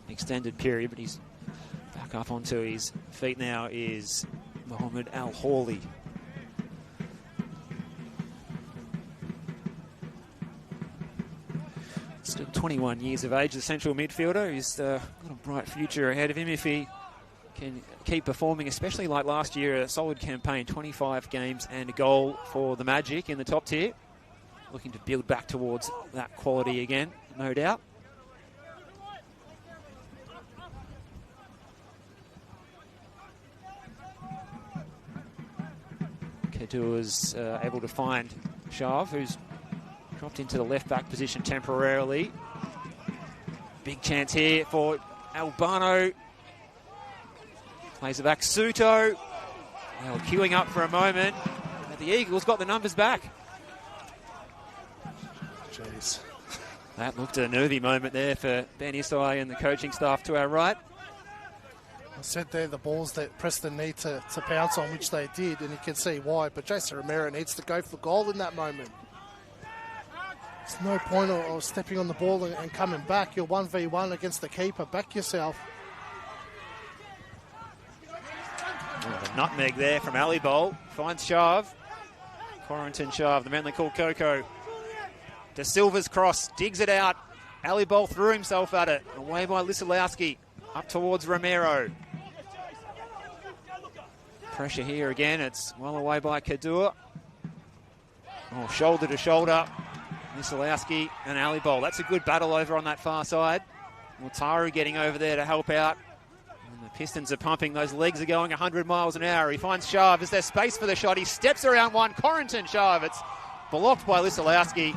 extended period, but he's back up onto his feet now is Mohammed Al Hawley. Still 21 years of age, the central midfielder. He's got a bright future ahead of him if he can keep performing, especially like last year, a solid campaign, 25 games and a goal for the Magic in the top tier. Looking to build back towards that quality again, no doubt. Kedu is able to find Shav, who's dropped into the left-back position temporarily. Big chance here for Albano. Plays it back, Suto. They were queuing up for a moment. But the Eagles got the numbers back. Jeez. That looked a nervy moment there for Ben Isai and the coaching staff to our right. I said there the balls that Preston need to pounce on, which they did, and you can see why. But Jason Romero needs to go for goal in that moment. There's no point of stepping on the ball and coming back. You're 1v1 against the keeper. Back yourself. The nutmeg there from Ali Bowl. Finds Shav. Quarantine Shav, the man they call Coco. De Silva's cross, digs it out. Ali Bowl threw himself at it. Away by Lisilowski. Up towards Romero. Pressure here again. It's well away by Kadua. Oh, shoulder to shoulder. Lisilowski and Ali Bowl. That's a good battle over on that far side. Mutaru getting over there to help out. And the Pistons are pumping. Those legs are going 100 miles an hour. He finds Shav. Is there space for the shot? He steps around one. Corrington Shav. It's blocked by Lisilowski.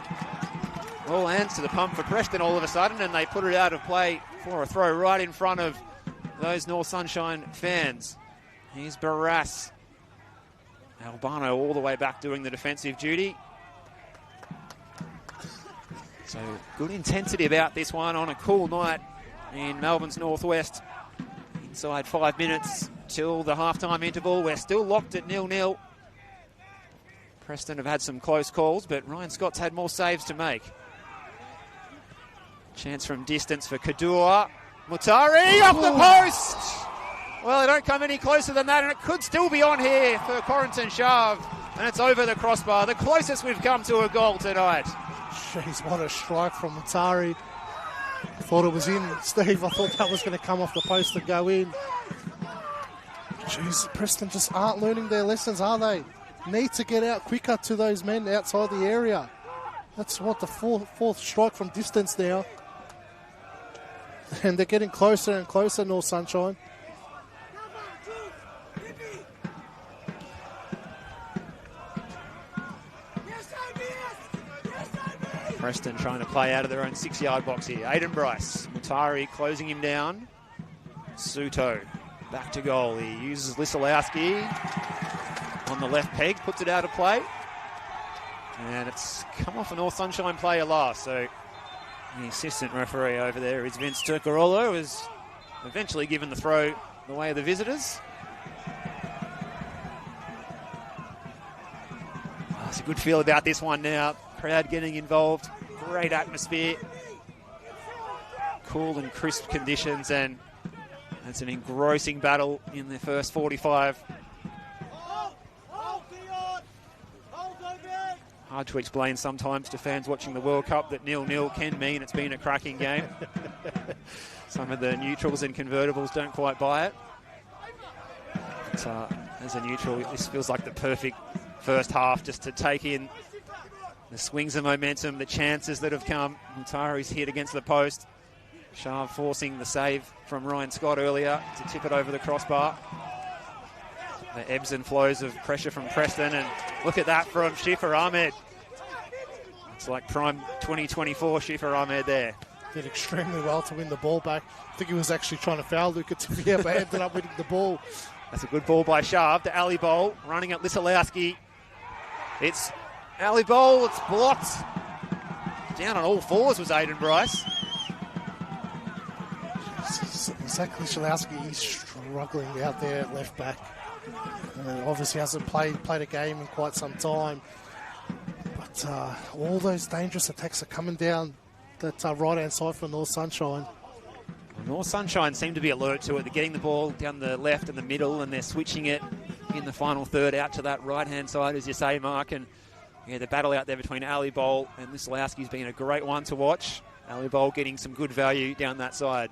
All hands to the pump for Preston all of a sudden, and they put it out of play for a throw right in front of those North Sunshine fans. Here's Barras. Albano all the way back doing the defensive duty. So good intensity about this one on a cool night in Melbourne's northwest. Inside 5 minutes till the halftime interval. We're still locked at 0-0. Preston have had some close calls, but Ryan Scott's had more saves to make. Chance from distance for Kadua. Mutari off the post! Well, they don't come any closer than that, and it could still be on here for Corrington Shav. And it's over the crossbar. The closest we've come to a goal tonight. Jeez, what a strike from Mutari. Thought it was in, Steve. I thought that was going to come off the post and go in. Jeez, Preston just aren't learning their lessons, are they? Need to get out quicker to those men outside the area. That's what the fourth strike from distance now. And they're getting closer and closer, North Sunshine. Preston trying to play out of their own 6-yard box here. Aiden Bryce. Mutari closing him down. Suto back to goal. He uses Lisilowski on the left peg, puts it out of play. And it's come off a North Sunshine player last. So the assistant referee over there is Vince Turcarolo, who's eventually given the throw the way of the visitors. Oh, it's a good feel about this one now. Crowd getting involved. Great atmosphere. Cool and crisp conditions, and it's an engrossing battle in the first 45. hard to explain sometimes to fans watching the World Cup that 0-0 can mean it's been a cracking game. Some of the neutrals and convertibles don't quite buy it. But, as a neutral, this feels like the perfect first half just to take in the swings of momentum, the chances that have come. Mutari's hit against the post. Shav forcing the save from Ryan Scott earlier to tip it over the crossbar. The ebbs and flows of pressure from Preston, and look at that from Shifa Ahmed. It's like prime 2024 Shifa Ahmed there. Did extremely well to win the ball back. I think he was actually trying to foul Luka Tavia, but ended up winning the ball. That's a good ball by Shav to Ali Bowl, running at Lisalowski. It's Ali Bowl, it's blocked. Down on all fours was Aiden Bryce. Exactly, Lisalowski, he's struggling out there at left back. Obviously hasn't played a game in quite some time. But all those dangerous attacks are coming down that right-hand side for North Sunshine. North Sunshine seem to be alert to it. They're getting the ball down the left and the middle, and they're switching it in the final third out to that right-hand side, as you say, Mark. And yeah, the battle out there between Ali Bowl and Lisalowski's been a great one to watch. Ali Bowl getting some good value down that side.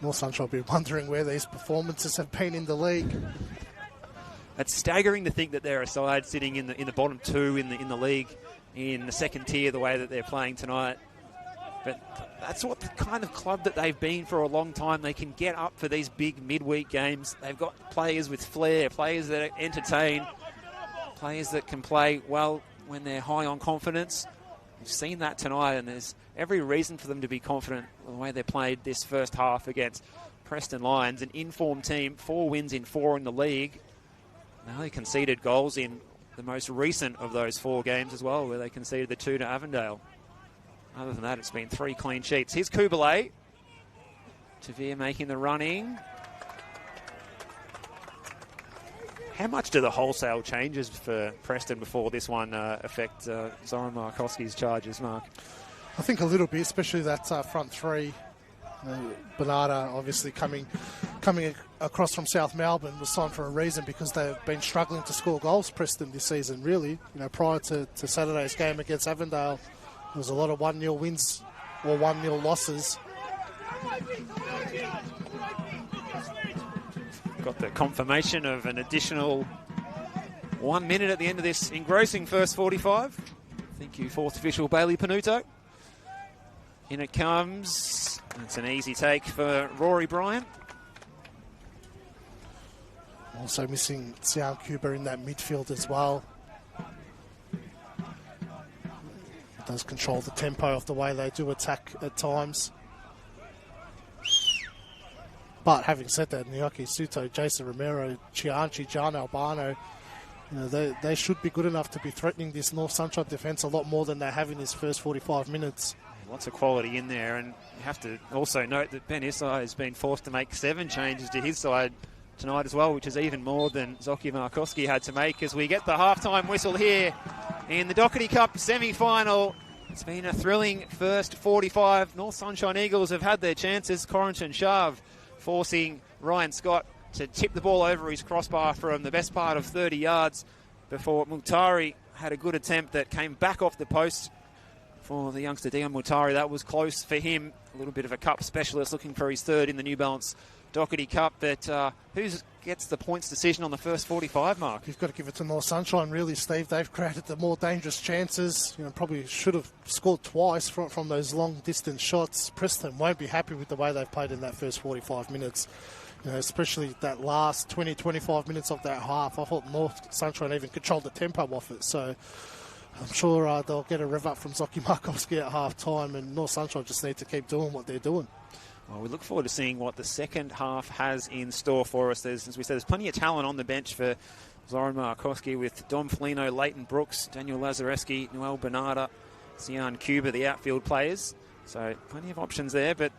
North Sunshine will be wondering where these performances have been in the league. It's staggering to think that they're a side sitting in the bottom two in the league, in the second tier, the way that they're playing tonight. But that's what the kind of club that they've been for a long time. They can get up for these big midweek games. They've got players with flair, players that entertain, players that can play well when they're high on confidence. We've seen that tonight, and there's every reason for them to be confident the way they played this first half against Preston Lions, an informed team, 4 wins in 4 in the league. Now they conceded goals in the most recent of those 4 games as well, where they conceded the 2 to Avondale. Other than that, it's been 3 clean sheets. Here's Kubalay. Tavia making the running. How much do the wholesale changes for Preston before this one affect Zoran Markowski's charges, Mark? I think a little bit, especially that front three. Bernarda obviously coming across from South Melbourne was signed for a reason, because they've been struggling to score goals, Preston, this season, really. Prior to Saturday's game against Avondale, there was a lot of 1-0 wins or 1-0 losses. Got the confirmation of an additional 1 minute at the end of this engrossing first 45. Thank you, fourth official Bailey Panuto. In it comes. It's an easy take for Rory Bryant. Also missing Sian Cuba in that midfield as well. It does control the tempo of the way they do attack at times. But having said that, Nyoki Suto, Jason Romero, Chianchi, John Albano, they should be good enough to be threatening this North Sunshine defence a lot more than they have in his first 45 minutes. Lots of quality in there, and you have to also note that Ben Issa has been forced to make 7 changes to his side tonight as well, which is even more than Zoki Markowski had to make, as we get the halftime whistle here in the Dockerty Cup semi-final. It's been a thrilling first 45. North Sunshine Eagles have had their chances. Corrington Shav forcing Ryan Scott to tip the ball over his crossbar from the best part of 30 yards before Mutari had a good attempt that came back off the post for the youngster Dion Mutari. That was close for him. A little bit of a cup specialist looking for his third in the New Balance Dockerty Cup. But who gets the points decision on the first 45, Mark? You've got to give it to North Sunshine, really, Steve. They've created the more dangerous chances. Probably should have scored twice from those long-distance shots. Preston won't be happy with the way they've played in that first 45 minutes. Especially that last 20-25 minutes of that half. I thought North Sunshine even controlled the tempo off it. So I'm sure they'll get a rev up from Zoki Markowski at half-time, and North Sunshine just need to keep doing what they're doing. Well, we look forward to seeing what the second half has in store for us. As we said, there's plenty of talent on the bench for Zoran Markowski, with Dom Felino, Leighton Brooks, Daniel Lazareski, Noel Bernarda, Sian Cuba, the outfield players. So plenty of options there, but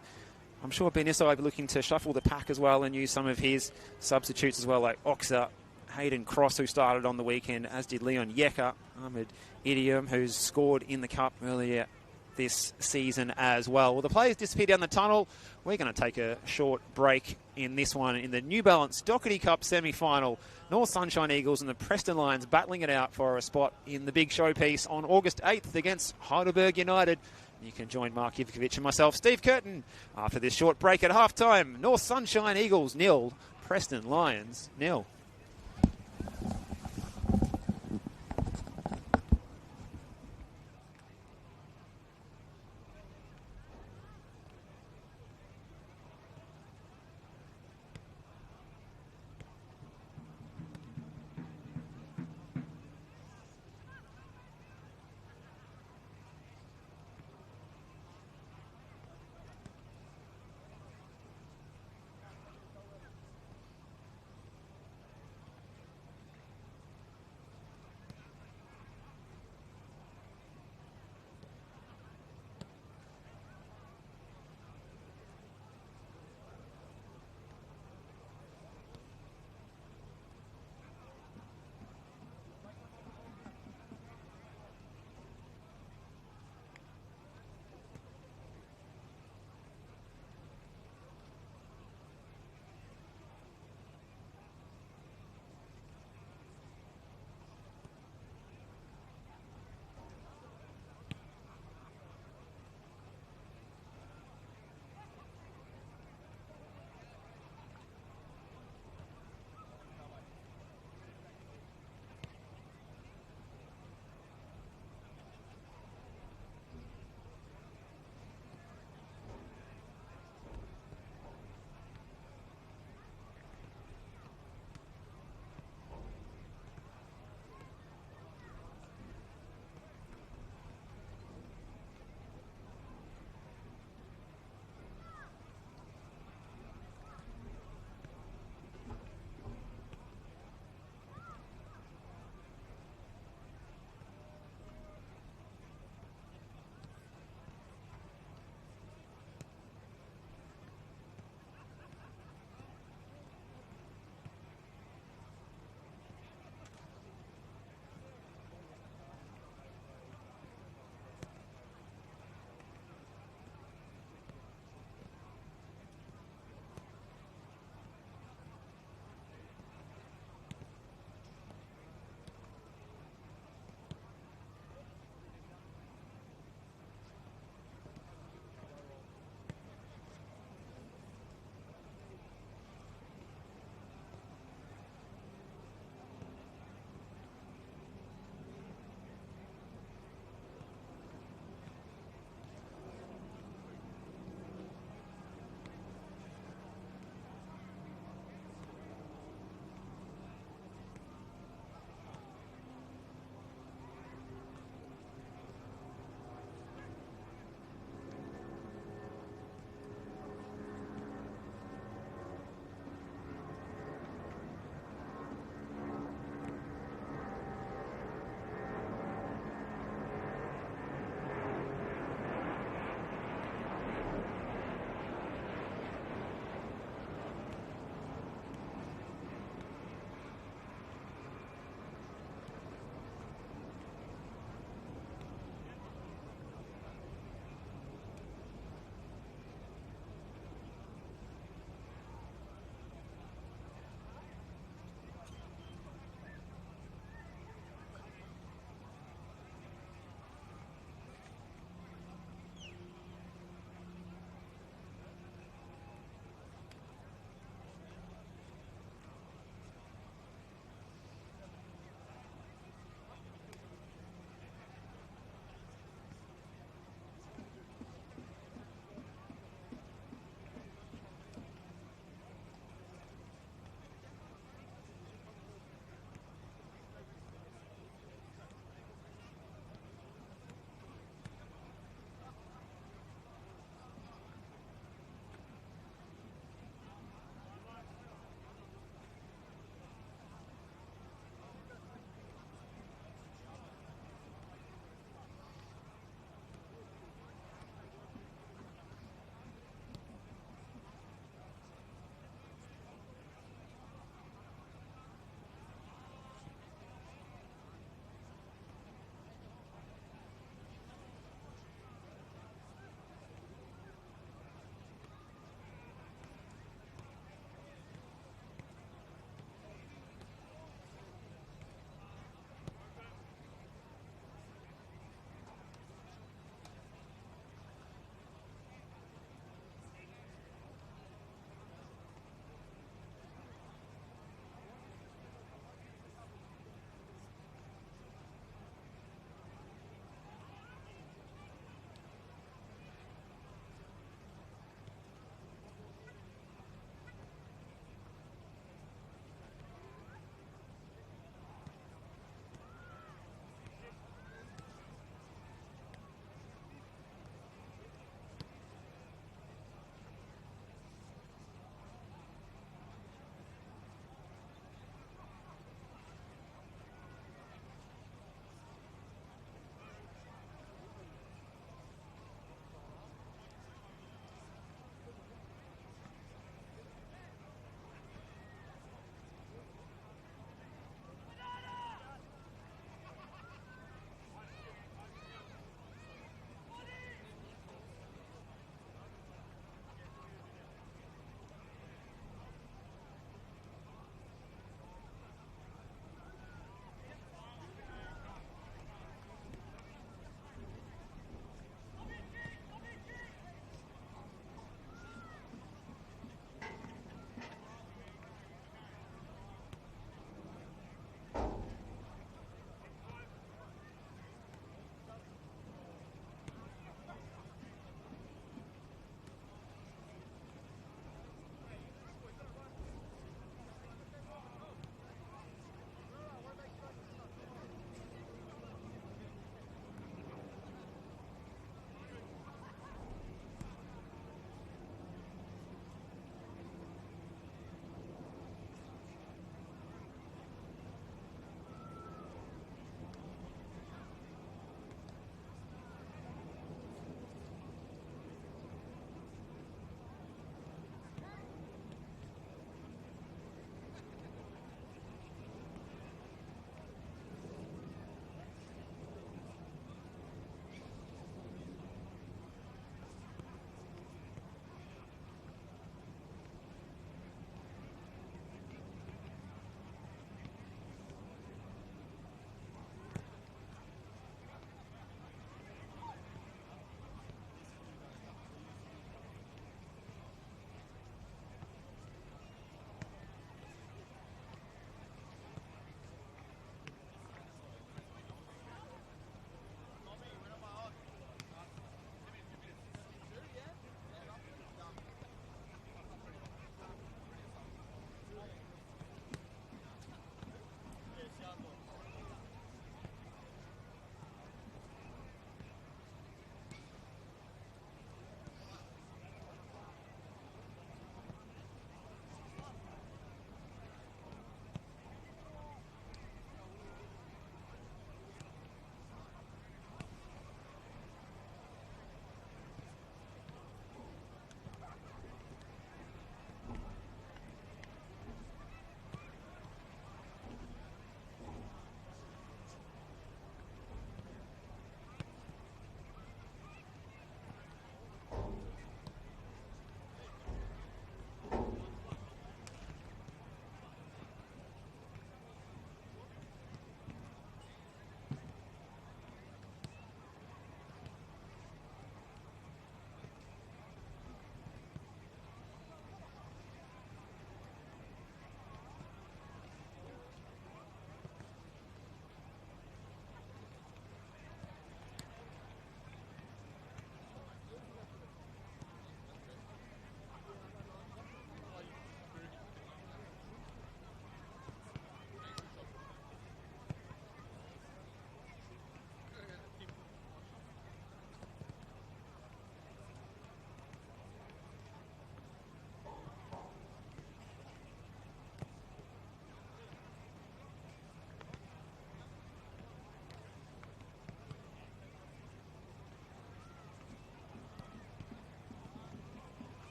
I'm sure Ben Issa will be looking to shuffle the pack as well and use some of his substitutes as well, like Oxa, Hayden Cross, who started on the weekend, as did Leon Yecker, Ahmed Idiom, who's scored in the Cup earlier this season as well. Well, the players disappear down the tunnel. We're going to take a short break in this one in the New Balance Dockerty Cup semi-final. North Sunshine Eagles and the Preston Lions battling it out for a spot in the big showpiece on August 8th against Heidelberg United. You can join Mark Ivkovic and myself, Steve Curtin, after this short break at halftime. North Sunshine Eagles 0, Preston Lions 0.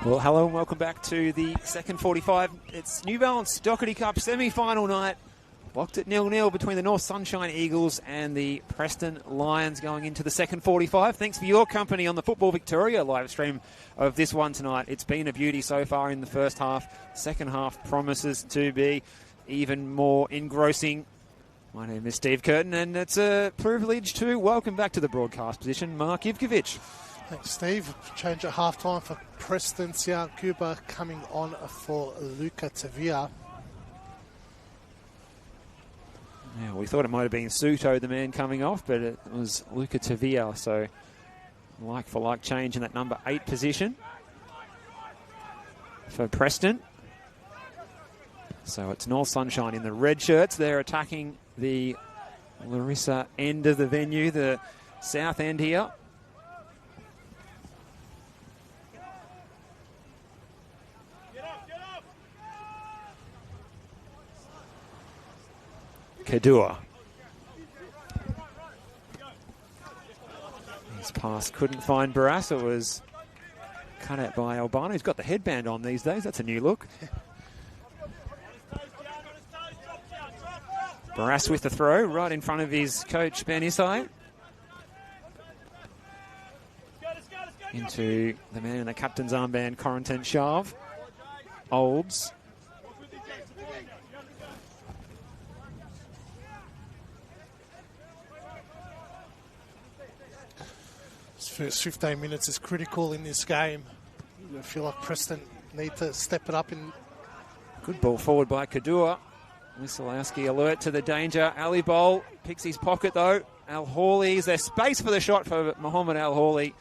Well, hello and welcome back to the second 45. It's New Balance Dockerty Cup semi-final night. Locked at 0-0 between the North Sunshine Eagles and the Preston Lions going into the second 45. Thanks for your company on the Football Victoria live stream of this one tonight. It's been a beauty so far in the first half. Second half promises to be even more engrossing. My name is Steve Curtin, and it's a privilege to welcome back to the broadcast position Mark Ivkovic. Thanks, Steve. Change at half-time for Preston. Sian Kuba coming on for Luca Tavia. Yeah, we thought it might have been Suto, the man coming off, but it was Luca Tavia, so like-for-like change in that number 8 position for Preston. So it's North Sunshine in the red shirts. They're attacking the Larissa end of the venue, the south end here. Kadua. His pass couldn't find Barras. It was cut out by Albano. He's got the headband on these days. That's a new look. Barras with the throw right in front of his coach, Ben Isai. Into the man in the captain's armband, Corentin Sharv. Olds. First 15 minutes is critical in this game. I feel like Preston need to step it up. Good ball forward by Kadua. Wisolowski alert to the danger. Ali Bowl picks his pocket though. Al Hawley, is there space for the shot for Mohammed Al Hawley?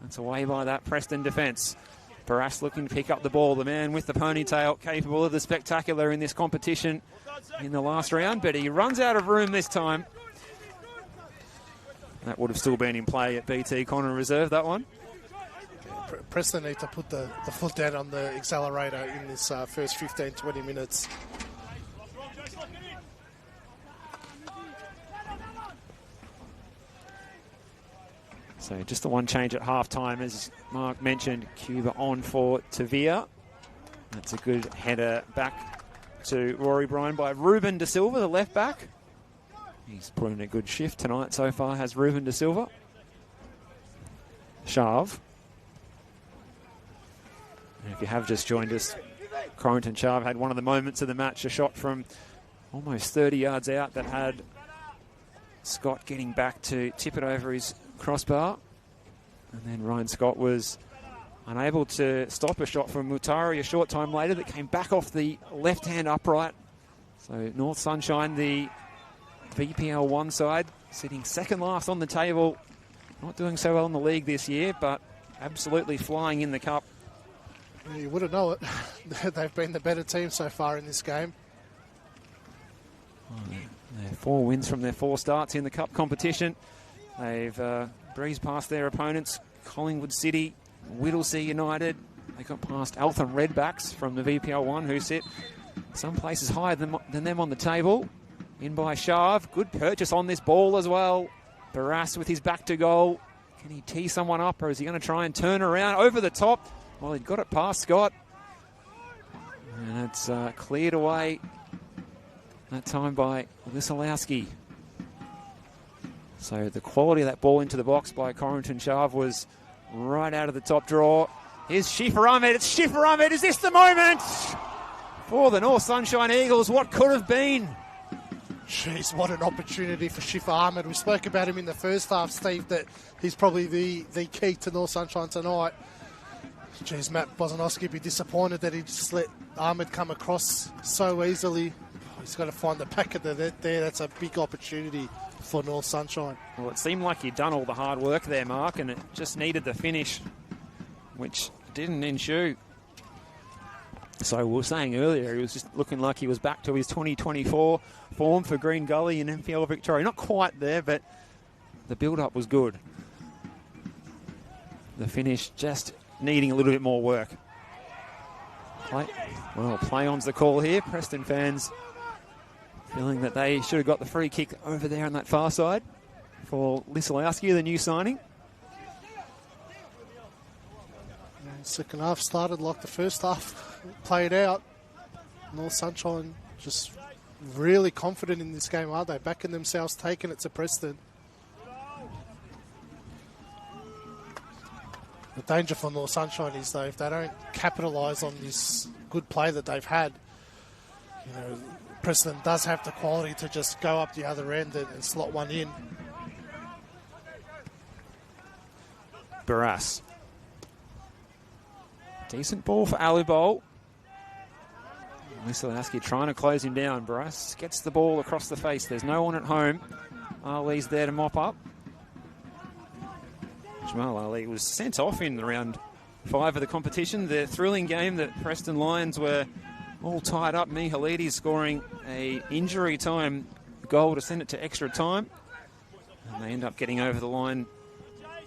That's away by that Preston defence. Barras looking to pick up the ball. The man with the ponytail, capable of the spectacular in this competition in the last round, but he runs out of room this time. That would have still been in play at BT Connor Reserve, that one. Preston need to put the foot down on the accelerator in this first 15-20 minutes. So just the one change at half-time, as Mark mentioned, Cuba on for Tavia. That's a good header back to Rory Bryan by Ruben De Silva, the left back. He's put in a good shift tonight so far, has Ruben De Silva. Sharv. And if you have just joined us, Corentin Sharv had one of the moments of the match, a shot from almost 30 yards out that had Scott getting back to tip it over his crossbar. And then Ryan Scott was unable to stop a shot from Mutari a short time later that came back off the left-hand upright. So North Sunshine, the VPL 1 side, sitting second last on the table. Not doing so well in the league this year, but absolutely flying in the cup. You wouldn't know it. They've been the better team so far in this game. They're 4 wins from their 4 starts in the cup competition. They've breezed past their opponents, Collingwood City, Whittlesea United. They got past Eltham Redbacks from the VPL 1, who sit some places higher than them on the table. In by Sharv. Good purchase on this ball as well. Barras with his back to goal. Can he tee someone up, or is he going to try and turn around over the top? Well, he got it past Scott. And it's cleared away that time by Wisolowski. So the quality of that ball into the box by Corentin Sharv was right out of the top drawer. Here's Shifa Ahmed. It's Shifa Ahmed. Is this the moment for the North Sunshine Eagles? What could have been? Jeez, what an opportunity for Shifa Ahmed. We spoke about him in the first half, Steve, that he's probably the key to North Sunshine tonight. Jeez, Matt Bozanowski would be disappointed that he just let Ahmed come across so easily. He's got to find the packet there. That's a big opportunity for North Sunshine. Well, it seemed like he'd done all the hard work there, Mark, and it just needed the finish, which didn't ensue. So we were saying earlier, he was just looking like he was back to his 2024 form for Green Gully and NPL Victoria. Not quite there, but the build-up was good. The finish just needing a little bit more work. Play on's the call here. Preston fans feeling that they should have got the free kick over there on that far side for Lisolowski, the new signing. Second half started like the first half played out. North Sunshine just really confident in this game, aren't they? Backing themselves, taking it to Preston. The danger for North Sunshine is, though, if they don't capitalise on this good play that they've had, you know, Preston does have the quality to just go up the other end and slot one in. Barras. Decent ball for Alubol. Misselowski trying to close him down. Barras gets the ball across the face. There's no one at home. Ali's there to mop up. Jamal Ali was sent off in round 5 of the competition. The thrilling game that Preston Lions were all tied up. Mihalides scoring a injury time goal to send it to extra time. And they end up getting over the line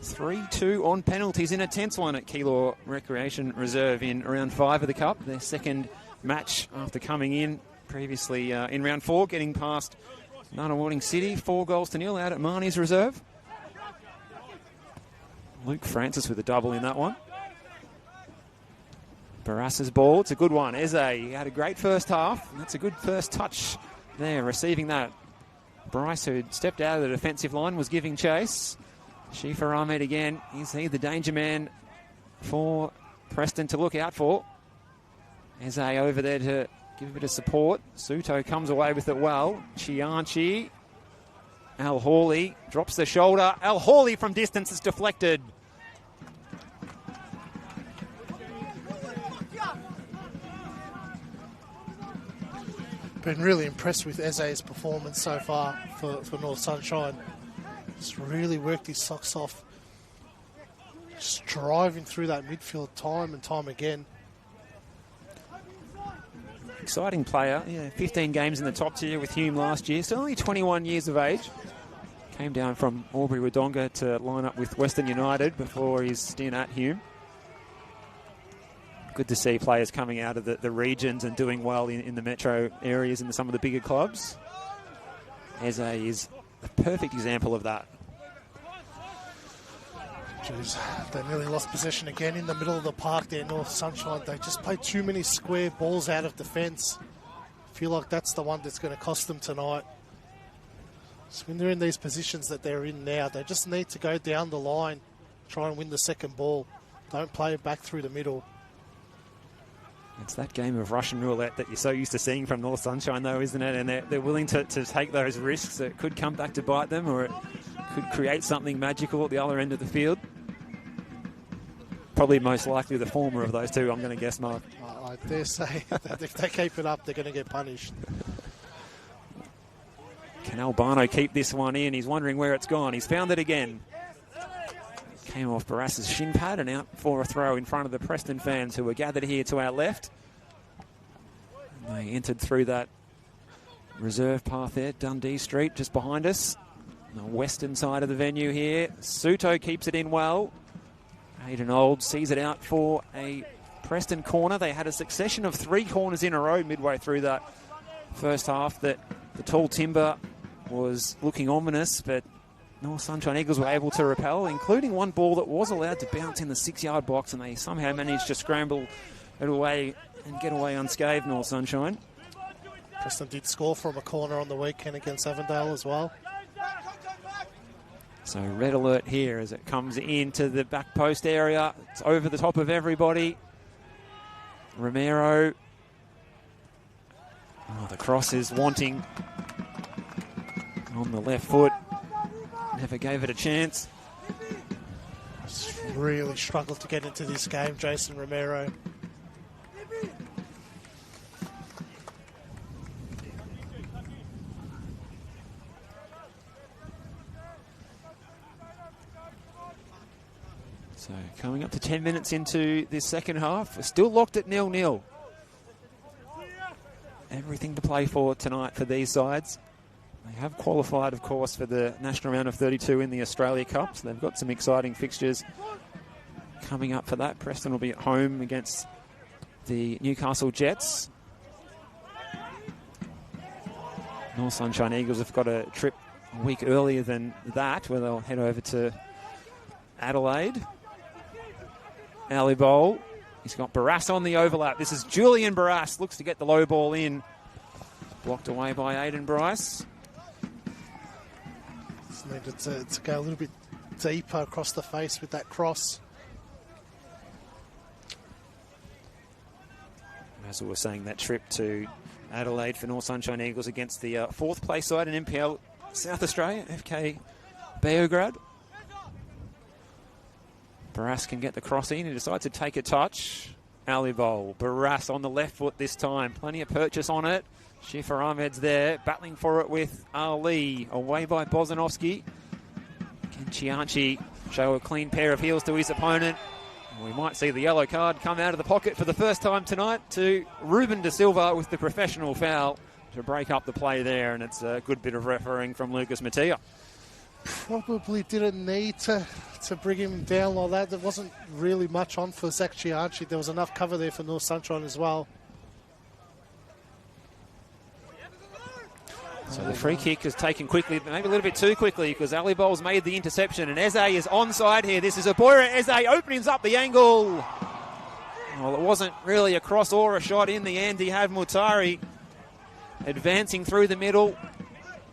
3-2 on penalties in a tense one at Keilor Recreation Reserve in round 5 of the Cup. Their second match after coming in previously in round 4, getting past Nunawading City, 4-0 out at Marnie's Reserve. Luke Francis with a double in that one. Baras's ball, it's a good one. Eze had a great first half. And that's a good first touch there, receiving that. Bryce, who stepped out of the defensive line, was giving chase. Shifa Ahmed again. Is he the danger man for Preston to look out for? Eze over there to give a bit of support. Suto comes away with it well. Chianchi. Al Hawley drops the shoulder. Al Hawley from distance is deflected. Been really impressed with Eze's performance so far for North Sunshine. He's really worked his socks off. Just driving through that midfield time and time again. Exciting player. Yeah, 15 games in the top tier with Hume last year. So only 21 years of age. Came down from Albury-Wodonga to line up with Western United before his stint at Hume. Good to see players coming out of the regions and doing well in the metro areas and some of the bigger clubs. Eze is a perfect example of that. Jeez, they nearly lost possession again in the middle of the park there, North Sunshine. They just played too many square balls out of defence. I feel like that's the one that's going to cost them tonight. So when they're in these positions that they're in now, they just need to go down the line, try and win the second ball. Don't play it back through the middle. It's that game of Russian roulette that you're so used to seeing from North Sunshine, though, isn't it? And they're willing to take those risks. It could come back to bite them, or it could create something magical at the other end of the field. Probably most likely the former of those two, I'm going to guess, Mark. I dare say that if they keep it up, they're going to get punished. Can Albano keep this one in? He's wondering where it's gone. He's found it again. Came off Baras's shin pad and out for a throw in front of the Preston fans who were gathered here to our left. And they entered through that reserve path there, Dundee Street, just behind us. On the western side of the venue here. Suto keeps it in well. Hayden Old sees it out for a Preston corner. They had a succession of 3 corners in a row midway through that first half. That the tall timber was looking ominous, but North Sunshine Eagles were able to repel, including one ball that was allowed to bounce in the 6-yard box, and they somehow managed to scramble it away and get away unscathed, North Sunshine. Preston did score from a corner on the weekend against Avondale as well. So red alert here as it comes into the back post area. It's over the top of everybody. Romero. Oh, the cross is wanting on the left foot. Never gave it a chance. Really struggled to get into this game, Jason Romero. So coming up to 10 minutes into this second half, we're still locked at 0-0. Everything to play for tonight for these sides. They have qualified, of course, for the national round of 32 in the Australia Cup. So they've got some exciting fixtures coming up for that. Preston will be at home against the Newcastle Jets. North Sunshine Eagles have got a trip a week earlier than that, where they'll head over to Adelaide. alley bowl. He's got Barras on the overlap. This is Julian Barras. Looks to get the low ball in. Blocked away by Aiden Bryce. Just needed to go a little bit deeper across the face with that cross. As we were saying, that trip to Adelaide for North Sunshine Eagles against the fourth place side in NPL South Australia, FK Beograd. Barras can get the cross in. He decides to take a touch. Alley bowl. Barras on the left foot this time. Plenty of purchase on it. Shifa Ahmed's there, battling for it with Ali. Away by Bozanovsky. Can Chianchi show a clean pair of heels to his opponent? We might see the yellow card come out of the pocket for the first time tonight to Ruben De Silva with the professional foul to break up the play there, and it's a good bit of refereeing from Lucas Mattia. Probably didn't need to bring him down like that. There wasn't really much on for Zach Chianchi. There was enough cover there for North Sunshine as well. So the free kick is taken quickly, maybe a little bit too quickly, because Ali Bowles made the interception, and Eze is onside here. This is Aboira Eze openings up the angle. Well, it wasn't really a cross or a shot in the end. He had Mutari advancing through the middle.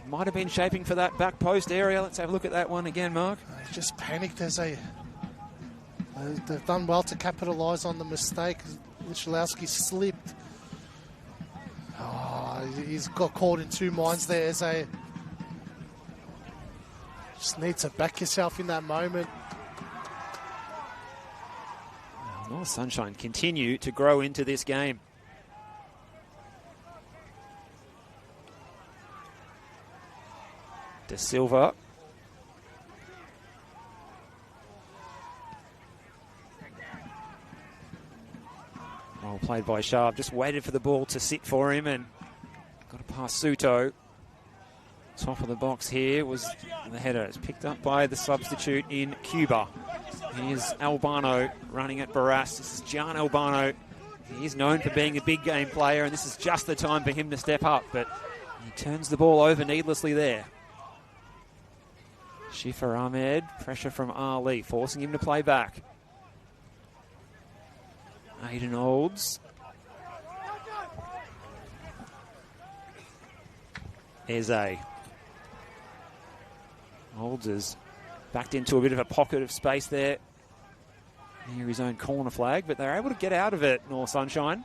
Might have been shaping for that back post area. Let's have a look at that one again, Mark. He just panicked as they've done well to capitalise on the mistake. Michalowski slipped. Oh, he's got caught in two minds there as a just need to back yourself in that moment. North Sunshine continue to grow into this game. De Silva. Well played by Sharp. Just waited for the ball to sit for him and got a pass Suto. Top of the box here was the header. It's picked up by the substitute in Cuba. Here's Albano running at Barras. This is Gian Albano. He is known for being a big game player, and this is just the time for him to step up, but he turns the ball over needlessly there. Shifa Ahmed, pressure from Ali, forcing him to play back. Aiden Olds. Eze. Olds is backed into a bit of a pocket of space there near his own corner flag, but they're able to get out of it, North Sunshine.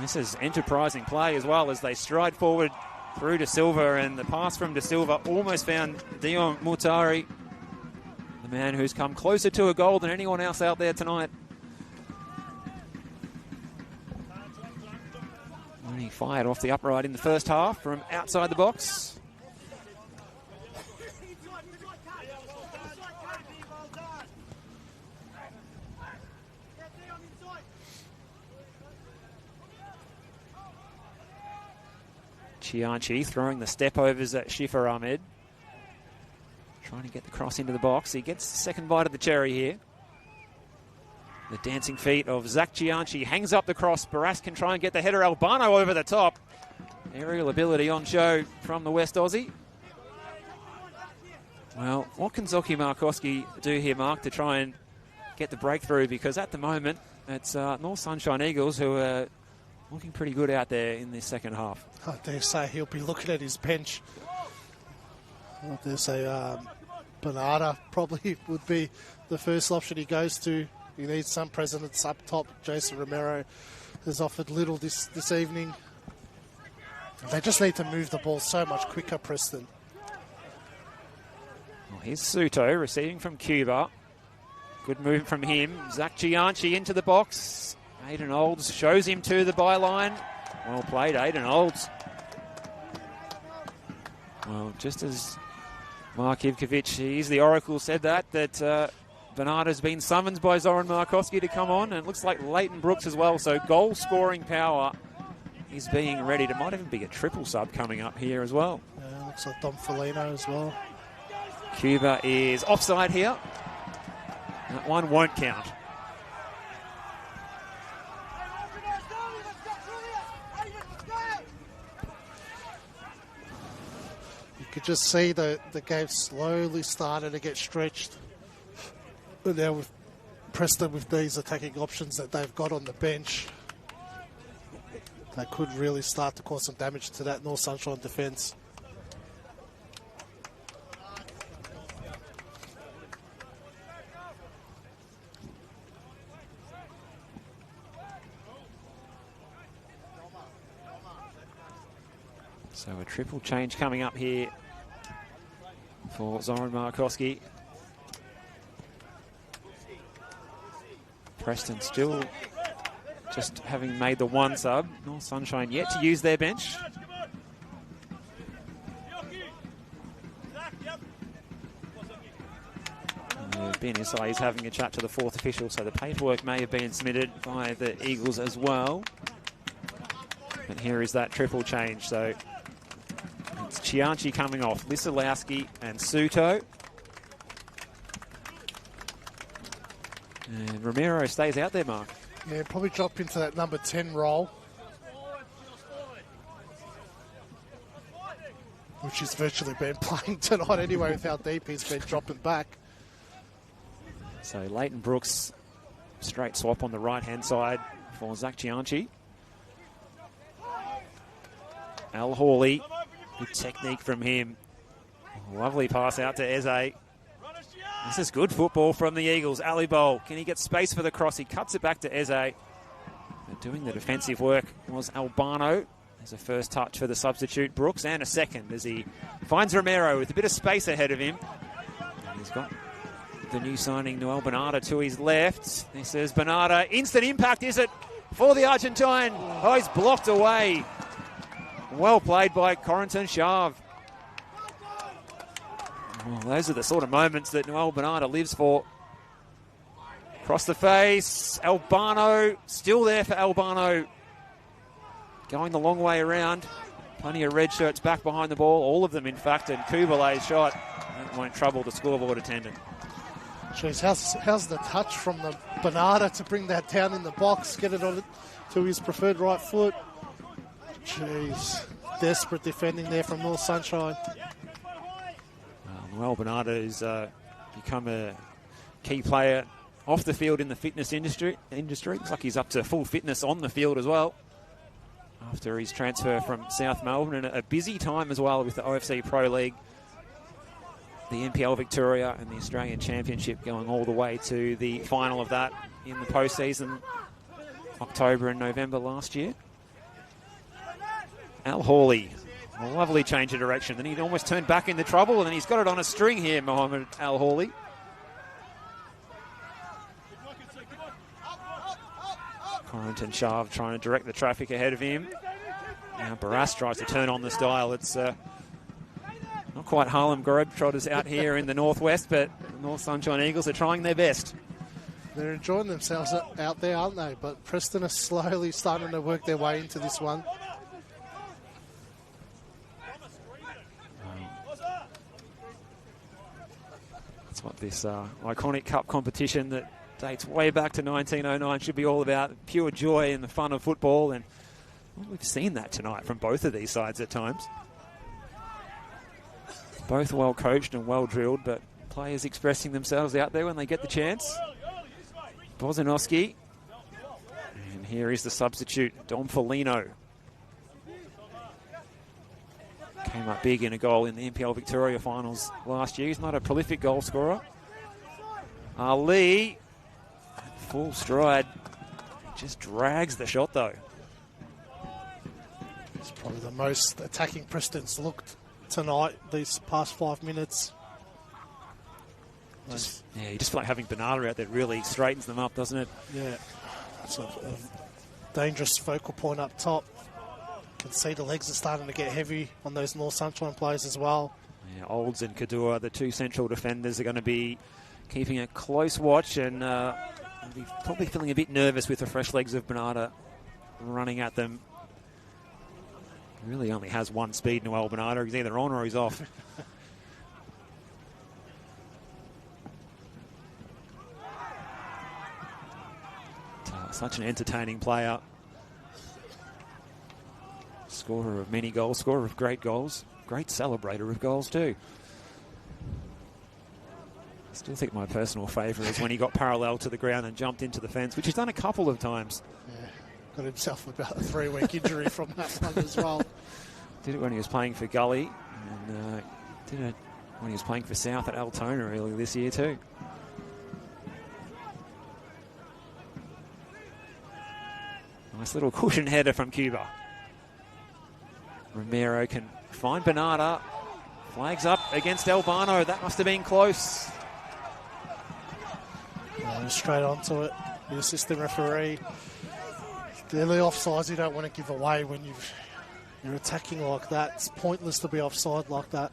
This is enterprising play as well as they stride forward through De Silva, and the pass from De Silva almost found Dion Mutari, the man who's come closer to a goal than anyone else out there tonight. And he fired off the upright in the first half from outside the box. Chianchi throwing the step overs at Shifa Ahmed. Trying to get the cross into the box. He gets the second bite of the cherry here. The dancing feet of Zach Chianchi hangs up the cross. Barras can try and get the header. Albano over the top. Aerial ability on show from the West Aussie. Well, what can Zoki Markowski do here, Mark, to try and get the breakthrough? Because at the moment, it's North Sunshine Eagles who are looking pretty good out there in this second half. I dare say he'll be looking at his bench. I dare say Bernarda probably would be the first option he goes to. He needs some presence up top. Jason Romero has offered little this evening. They just need to move the ball so much quicker, Preston. Well, here's Suto receiving from Cuba. Good move from him. Zach Chianchi into the box. Aiden Olds shows him to the byline. Well played, Aiden Olds. Well, just as Mark Ivkovic, he's the Oracle, said that Bernarda's been summoned by Zoran Markowski to come on, and it looks like Leighton Brooks as well, so goal-scoring power is being ready. There might even be a triple sub coming up here as well. Yeah, looks like Dom Felino as well. Cuba is offside here. That one won't count. You could just see the game slowly started to get stretched. But now with Preston, with these attacking options that they've got on the bench, they could really start to cause some damage to that North Sunshine defence. So a triple change coming up here for Zoran Markowski. Preston still just having made the one sub. North Sunshine yet to use their bench. Ben Isai is having a chat to the fourth official, so the paperwork may have been submitted by the Eagles as well. And here is that triple change. So it's Chianchi coming off, Lisalowski and Suto. And Romero stays out there, Mark. Yeah, probably drop into that number 10 role, which he's virtually been playing tonight anyway with how deep he's been dropping back. So Leighton Brooks, straight swap on the right-hand side for Zach Chianchi. Al Hawley, good technique from him. Lovely pass out to Eze. This is good football from the Eagles. Ali Bowl, can he get space for the cross? He cuts it back to Eze. But doing the defensive work was Albano. There's a first touch for the substitute Brooks, and a second as he finds Romero with a bit of space ahead of him. And he's got the new signing, Noel Bernarda, to his left. This is Bernarda. Instant impact, is it, for the Argentine? Oh, he's blocked away. Well played by Corentin Shav. Well, those are the sort of moments that Noel Bernarda lives for. Across the face, Albano, still there for Albano. Going the long way around. Plenty of red shirts back behind the ball, all of them in fact, and Kubalay's shot. That won't trouble the scoreboard attendant. Jeez, how's the touch from the Bernarda to bring that down in the box, get it on to his preferred right foot. Jeez, desperate defending there from North Sunshine. Noel Bernarda has become a key player off the field in the fitness industry. Looks like he's up to full fitness on the field as well, after his transfer from South Melbourne, and a busy time as well with the OFC Pro League, the NPL Victoria and the Australian Championship, going all the way to the final of that in the postseason, October and November last year. Al Hawley, a lovely change of direction. Then he'd almost turned back into trouble, and then he's got it on a string here, Mohamed Al Hawley. Corentin Shav trying to direct the traffic ahead of him. Now Barras tries to turn on the style. It's not quite Harlem Globetrotters out here in the northwest, but the North Sunshine Eagles are trying their best. They're enjoying themselves out there, aren't they? But Preston are slowly starting to work their way into this one. That's what this iconic cup competition that dates way back to 1909 should be all about. Pure joy and the fun of football, and well, we've seen that tonight from both of these sides at times. Both well coached and well drilled, but players expressing themselves out there when they get the chance. Bozanowski. And here is the substitute, Dom Foligno. Came up big in a goal in the NPL Victoria finals last year. He's not a prolific goal scorer. Ali, full stride, just drags the shot though. It's probably the most attacking Preston's looked tonight, these past 5 minutes. You just feel like having Bernarda out there really straightens them up, doesn't it? Yeah, it's a dangerous focal point up top. Can see the legs are starting to get heavy on those North Sunshine players as well. Yeah, Olds and Kadua, the two central defenders, are going to be keeping a close watch, and be probably feeling a bit nervous with the fresh legs of Bernarda running at them. He really only has one speed, Noel Bernarda. He's either on or he's off. Such an entertaining player. Scorer of many goals, scorer of great goals, great celebrator of goals too. Still think my personal favourite is when he got parallel to the ground and jumped into the fence, which he's done a couple of times. Yeah, got himself about a 3-week injury from that one as well. Did it when he was playing for Gully, and did it when he was playing for South at Altona earlier this year too. Nice little cushion header from Cuba. Romero can find Bernarda. Flags up against Albano. That must have been close. Straight onto it. The assistant referee. They're the offsides you don't want to give away when you're attacking like that. It's pointless to be offside like that.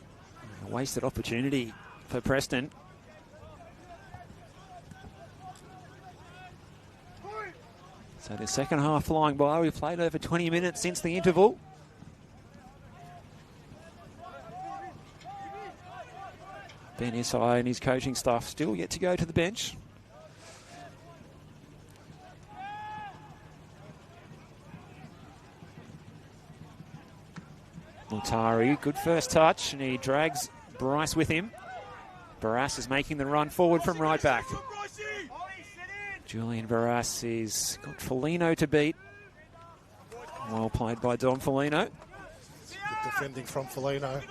A wasted opportunity for Preston. So the second half flying by. We've played over 20 minutes since the interval. Ben Isai and his coaching staff still yet to go to the bench. Mutari, good first touch, and he drags Bryce with him. Barras is making the run forward from right back. Julian Barras has got Foligno to beat. Well played by Dom Foligno. Good defending from Foligno.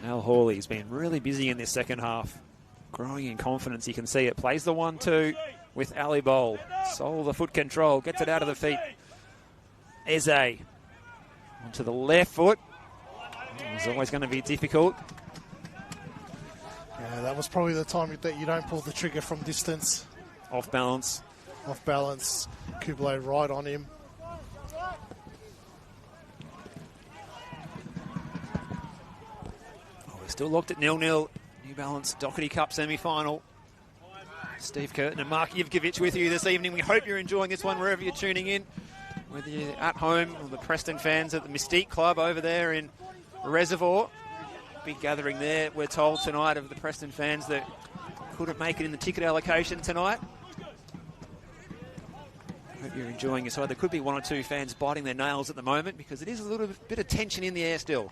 Al Hawley's been really busy in this second half. Growing in confidence, you can see it. Plays the 1-2 with Ali Bowl. Sol the foot control, gets it out of the feet. Eze onto the left foot. It's always going to be difficult. Yeah, that was probably the time that you don't pull the trigger from distance. Off balance. Off balance. Kublai right on him. Still locked at 0-0. New Balance Dockerty Cup semi-final. Steve Curtin and Mark Ivkovic with you this evening. We hope you're enjoying this one wherever you're tuning in. Whether you're at home or the Preston fans at the Mystique Club over there in Reservoir. Big gathering there, we're told, tonight of the Preston fans that couldn't make it in the ticket allocation tonight. Hope you're enjoying this. There could be one or two fans biting their nails at the moment because it is a little bit of tension in the air still.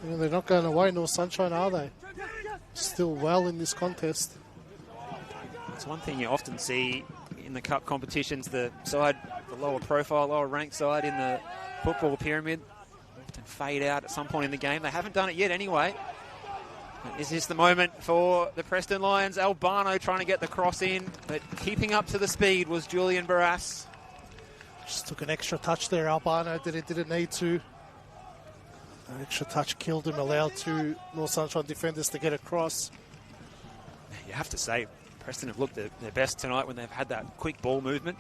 You know, they're not going away, North Sunshine, are they? Still well in this contest. It's one thing you often see in the cup competitions, the side, the lower profile, lower ranked side in the football pyramid, often fade out at some point in the game. They haven't done it yet anyway. Is this the moment for the Preston Lions? Albano trying to get the cross in, but keeping up to the speed was Julian Barras. Just took an extra touch there, Albano. Didn't need to. An extra touch killed him, allowed two North Sunshine defenders to get across. You have to say, Preston have looked their best tonight when they've had that quick ball movement.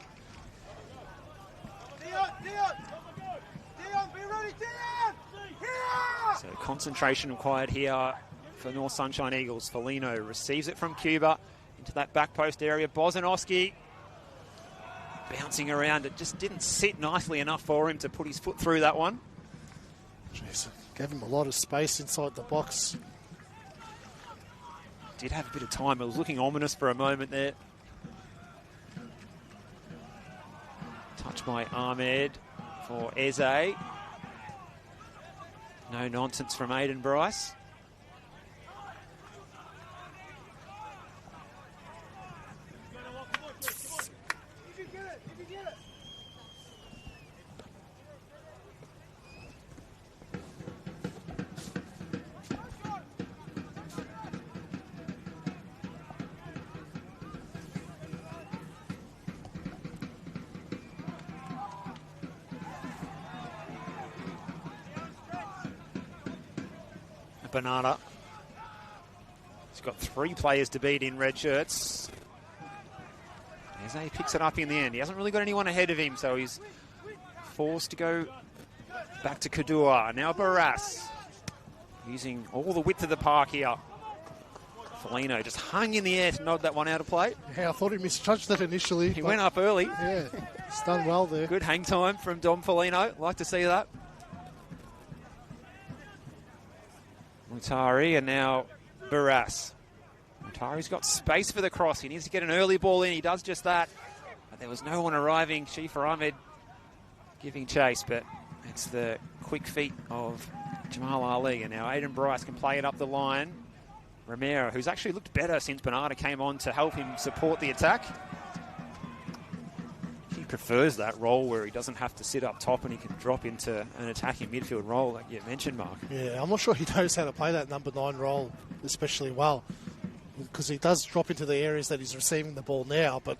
So concentration required here for North Sunshine Eagles. Foligno receives it from Cuba into that back post area. Bozanowski bouncing around. It just didn't sit nicely enough for him to put his foot through that one. Jeez, gave him a lot of space inside the box. Did have a bit of time. It was looking ominous for a moment there. Touch by Ahmed for Eze. No nonsense from Aiden Bryce. Bernarda. He's got 3 players to beat in red shirts. Eze picks it up in the end. He hasn't really got anyone ahead of him, so he's forced to go back to Kadua. Now Barras using all the width of the park here. Foligno just hung in the air to nod that one out of play. Yeah, I thought he misjudged that initially. He went up early. Yeah, He's done well there. Good hang time from Dom Foligno. Like to see that. Mutari and now Barras. Mutari's got space for the cross. He needs to get an early ball in. He does just that. But there was no one arriving. Shifa Ahmed giving chase, but it's the quick feet of Jamal Ali. And now Aiden Bryce can play it up the line. Romero, who's actually looked better since Bernarda came on to help him support the attack. He prefers that role where he doesn't have to sit up top and he can drop into an attacking midfield role like you mentioned, Mark. Yeah, I'm not sure he knows how to play that number 9 role especially well, because he does drop into the areas that he's receiving the ball now, but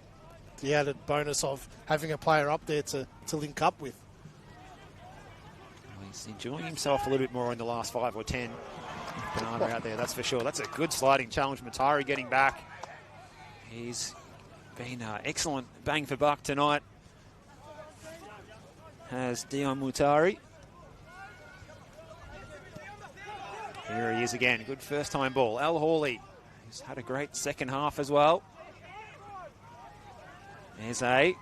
the added bonus of having a player up there to link up with. Well, he's enjoying himself a little bit more in the last 5 or 10. Bernarda out there, that's for sure. That's a good sliding challenge. Mutari getting back. He's been excellent bang for buck tonight. Has Dion Mutari. Here he is again. Good first time ball. Al Hawley, who's had a great second half as well. There's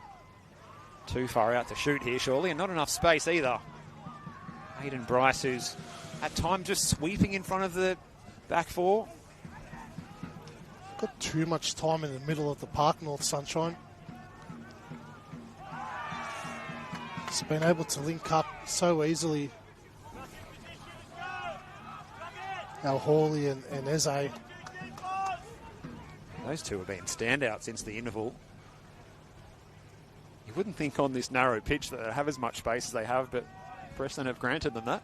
too far out to shoot here, surely, and not enough space either. Aiden Bryce, who's at times just sweeping in front of the back four. Got too much time in the middle of the park, North Sunshine. He's been able to link up so easily. Al Hawley and Eze. Those two have been standouts since the interval. You wouldn't think on this narrow pitch that they have as much space as they have, but Preston have granted them that.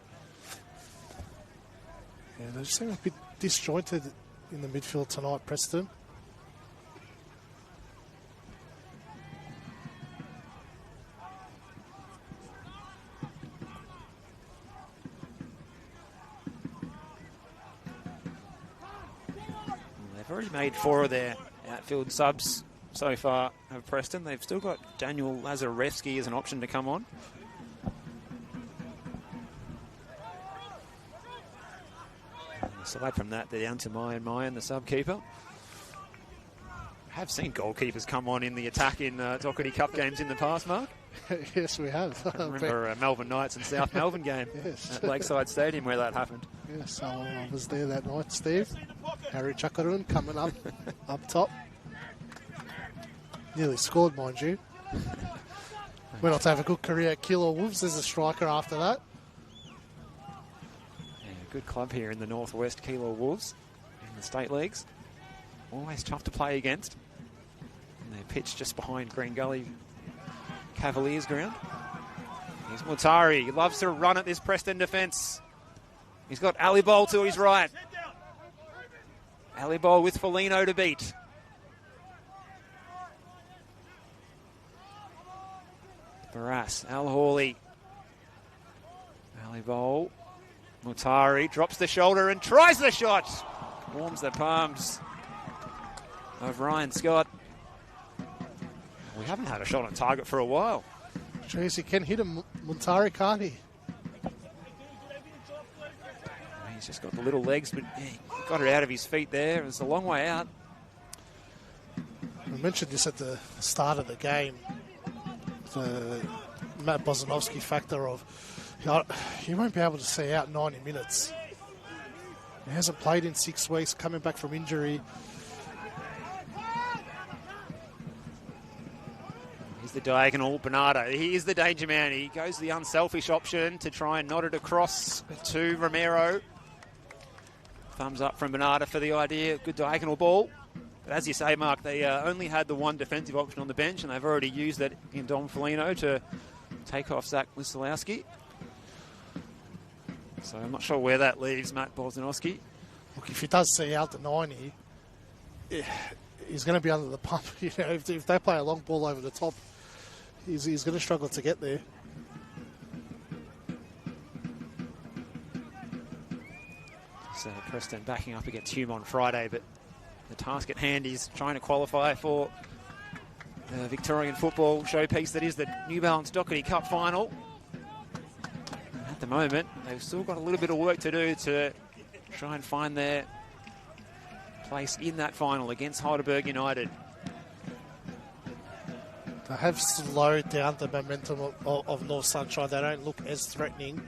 Yeah, they just seem a bit disjointed in the midfield tonight, Preston. They've already made 4 of their outfield subs so far of Preston. They've still got Daniel Lazarevsky as an option to come on. Aside from that, they're down to Mayan, the sub-keeper. I have seen goalkeepers come on in the attack in Dockerty Cup games in the past, Mark. Yes, we have. I remember a Melbourne Knights and South Melbourne game at Lakeside Stadium where that happened. Yes, so I was there that night, Steve. Harry Chakaroon coming up top. Nearly scored, mind you. Went on to have a good career at Kilo Wolves as a striker after that. Good club here in the northwest, Kilo Wolves, in the state leagues. Always tough to play against. And they're pitched just behind Green Gully Cavaliers ground. Here's Mutari. He loves to run at this Preston defence. He's got Ali Bowl to his right. Ali Bowl with Foligno to beat. Barras, Al Hawley. Ali Bowl. Mutari drops the shoulder and tries the shot. Warms the palms of Ryan Scott. We haven't had a shot on target for a while. Jeez, he can hit him, Mutari, can't he? He's just got the little legs, but he got it out of his feet there. It was a long way out. We mentioned this at the start of the game. The Matt Bozanovsky factor of he won't be able to see out 90 minutes. He hasn't played in 6 weeks, coming back from injury. Here's the diagonal, Bernarda. He is the danger man. He goes the unselfish option to try and nod it across to Romero. Thumbs up from Bernarda for the idea. Good diagonal ball. But as you say, Mark, they only had the one defensive option on the bench, and they've already used it in Dom Foligno to take off Zach Lisolowski. So I'm not sure where that leaves Matt Bozanovsky. Look, if he does see out the 90, he's going to be under the pump. You know, if they play a long ball over the top, he's going to struggle to get there. So Preston backing up against Hume on Friday, but the task at hand is trying to qualify for the Victorian football showpiece that is the New Balance Dockerty Cup final. At the moment, they've still got a little bit of work to do to try and find their place in that final against Heidelberg United. They have slowed down the momentum of North Sunshine. They don't look as threatening.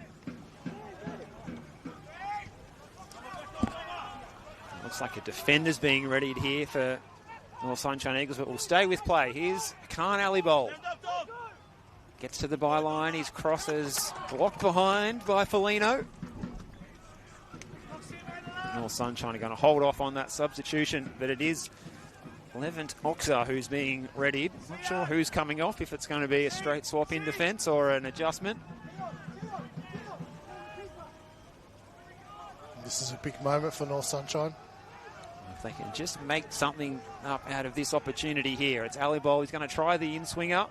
Looks like a defender's being readied here for North Sunshine Eagles, but we'll stay with play. Here's Khan Ali Bowl. Gets to the byline. His crosses blocked behind by Foligno. North Sunshine are going to hold off on that substitution, but it is Levant Oxer who's being readied. Not sure who's coming off, if it's going to be a straight swap in defence or an adjustment. This is a big moment for North Sunshine. If they can just make something up out of this opportunity here. It's Ali Bowl. He's going to try the in-swinger.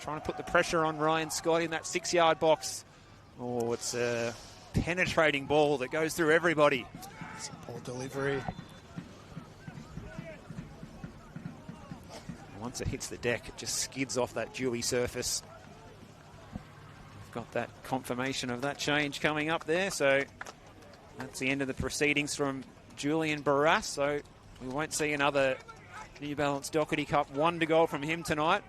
Trying to put the pressure on Ryan Scott in that 6-yard box. Oh, it's a penetrating ball that goes through everybody. It's a poor delivery. Once it hits the deck, it just skids off that dewy surface. We've got that confirmation of that change coming up there. So that's the end of the proceedings from Julian Barras. So we won't see another New Balance Dockerty Cup 1 to go from him tonight.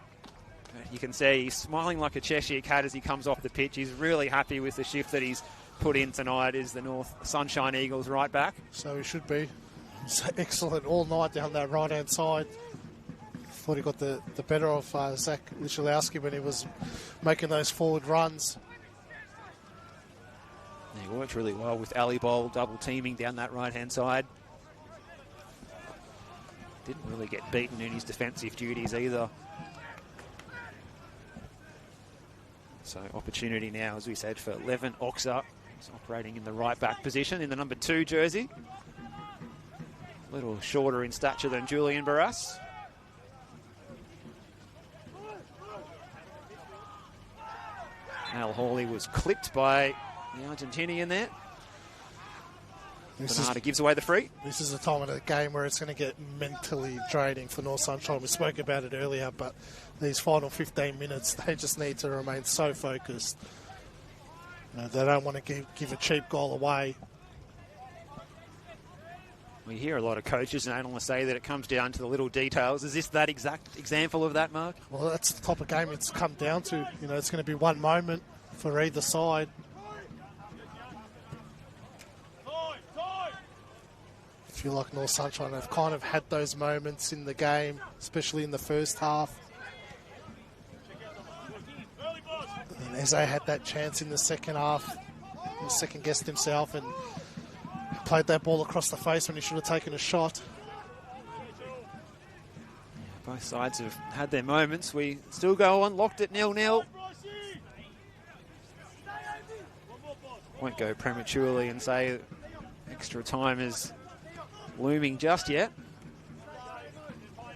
You can see he's smiling like a Cheshire cat as he comes off the pitch. He's really happy with the shift that he's put in tonight as the North Sunshine Eagles right back. So he should be. He's excellent all night down that right-hand side. Thought he got the better of Zach Lichalowski when he was making those forward runs. He worked really well with Ali Bowl double teaming down that right-hand side. Didn't really get beaten in his defensive duties either. So opportunity now, as we said, for Levant Oxer. He's operating in the right back position in the number 2 jersey. A little shorter in stature than Julian Barras. Al Hawley was clipped by the Argentinian there. Bernardo gives away the free. This is a time of the game where it's going to get mentally draining for North Sunshine. We spoke about it earlier, but these final 15 minutes, they just need to remain so focused. You know, they don't want to give a cheap goal away. We hear a lot of coaches and analysts say that it comes down to the little details. Is this that exact example of that, Mark? Well, that's the type of game it's come down to. You know, it's going to be one moment for either side. I feel like North Sunshine have kind of had those moments in the game, especially in the first half. And Eze had that chance in the second half. He second-guessed himself and played that ball across the face when he should have taken a shot. Both sides have had their moments. We still go on, locked at 0-0. Won't go prematurely and say extra time is looming just yet.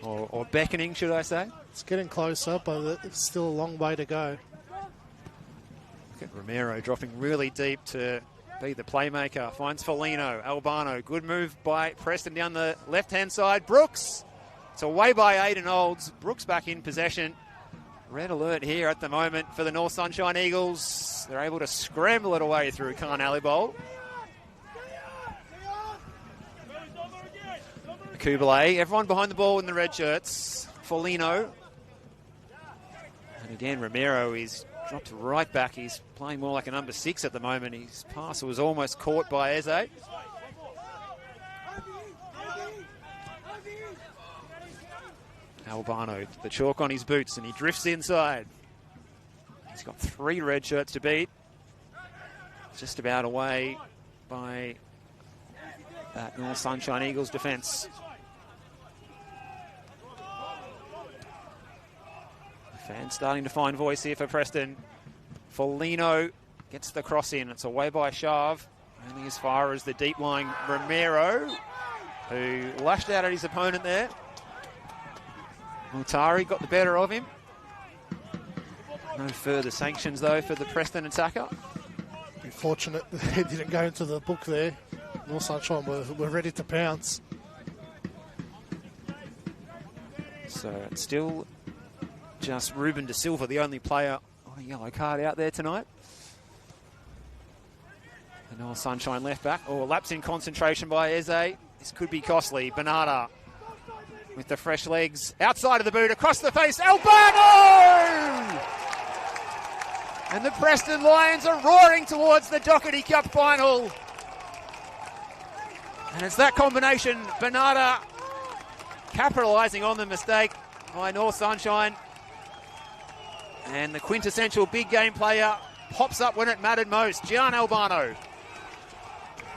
Or beckoning, should I say. It's getting closer, but it's still a long way to go. Look at Romero dropping really deep to be the playmaker. Finds Foligno, Albano. Good move by Preston down the left-hand side. Brooks. It's away by Aiden Olds. Brooks back in possession. Red alert here at the moment for the North Sunshine Eagles. They're able to scramble it away through Khan Ali Bowl. Kublai, everyone behind the ball in the red shirts. Foligno. And again, Romero is dropped right back. He's playing more like a number 6 at the moment. His pass was almost caught by Eze. Albano, the chalk on his boots, and he drifts inside. He's got 3 red shirts to beat. Just about away by that North Sunshine Eagles defence. The fans starting to find voice here for Preston. Foligno gets the cross in. It's away by Shav. Only as far as the deep lying Romero, who lashed out at his opponent there. Multari got the better of him. No further sanctions, though, for the Preston attacker. Unfortunate that it didn't go into the book there. North Sunshine were ready to pounce. So it's still just Ruben De Silva, the only player on a yellow card out there tonight. The North Sunshine left back. Oh, lapse in concentration by Eze. This could be costly. Bernarda with the fresh legs. Outside of the boot, across the face, Albano! And the Preston Lions are roaring towards the Dockerty Cup final. And it's that combination, Bernarda capitalising on the mistake by North Sunshine. And the quintessential big game player pops up when it mattered most, Gian Albano.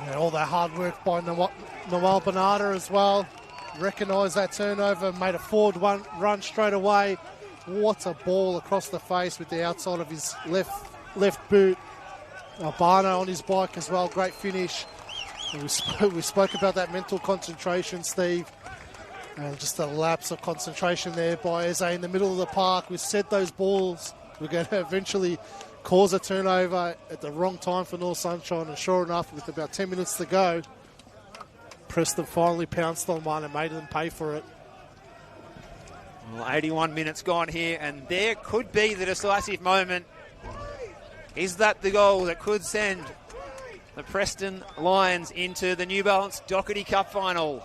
Yeah, all that hard work by Noel Bernarda as well. Recognised that turnover, made a forward run straight away. What a ball across the face with the outside of his left boot. Albano on his bike as well, great finish. And we spoke about that mental concentration, Steve. And just a lapse of concentration there by Eze in the middle of the park. We said those balls were going to eventually cause a turnover at the wrong time for North Sunshine. And sure enough, with about 10 minutes to go, Preston finally pounced on one and made them pay for it. Well, 81 minutes gone here, and there could be the decisive moment. Is that the goal that could send the Preston Lions into the New Balance Dockerty Cup final?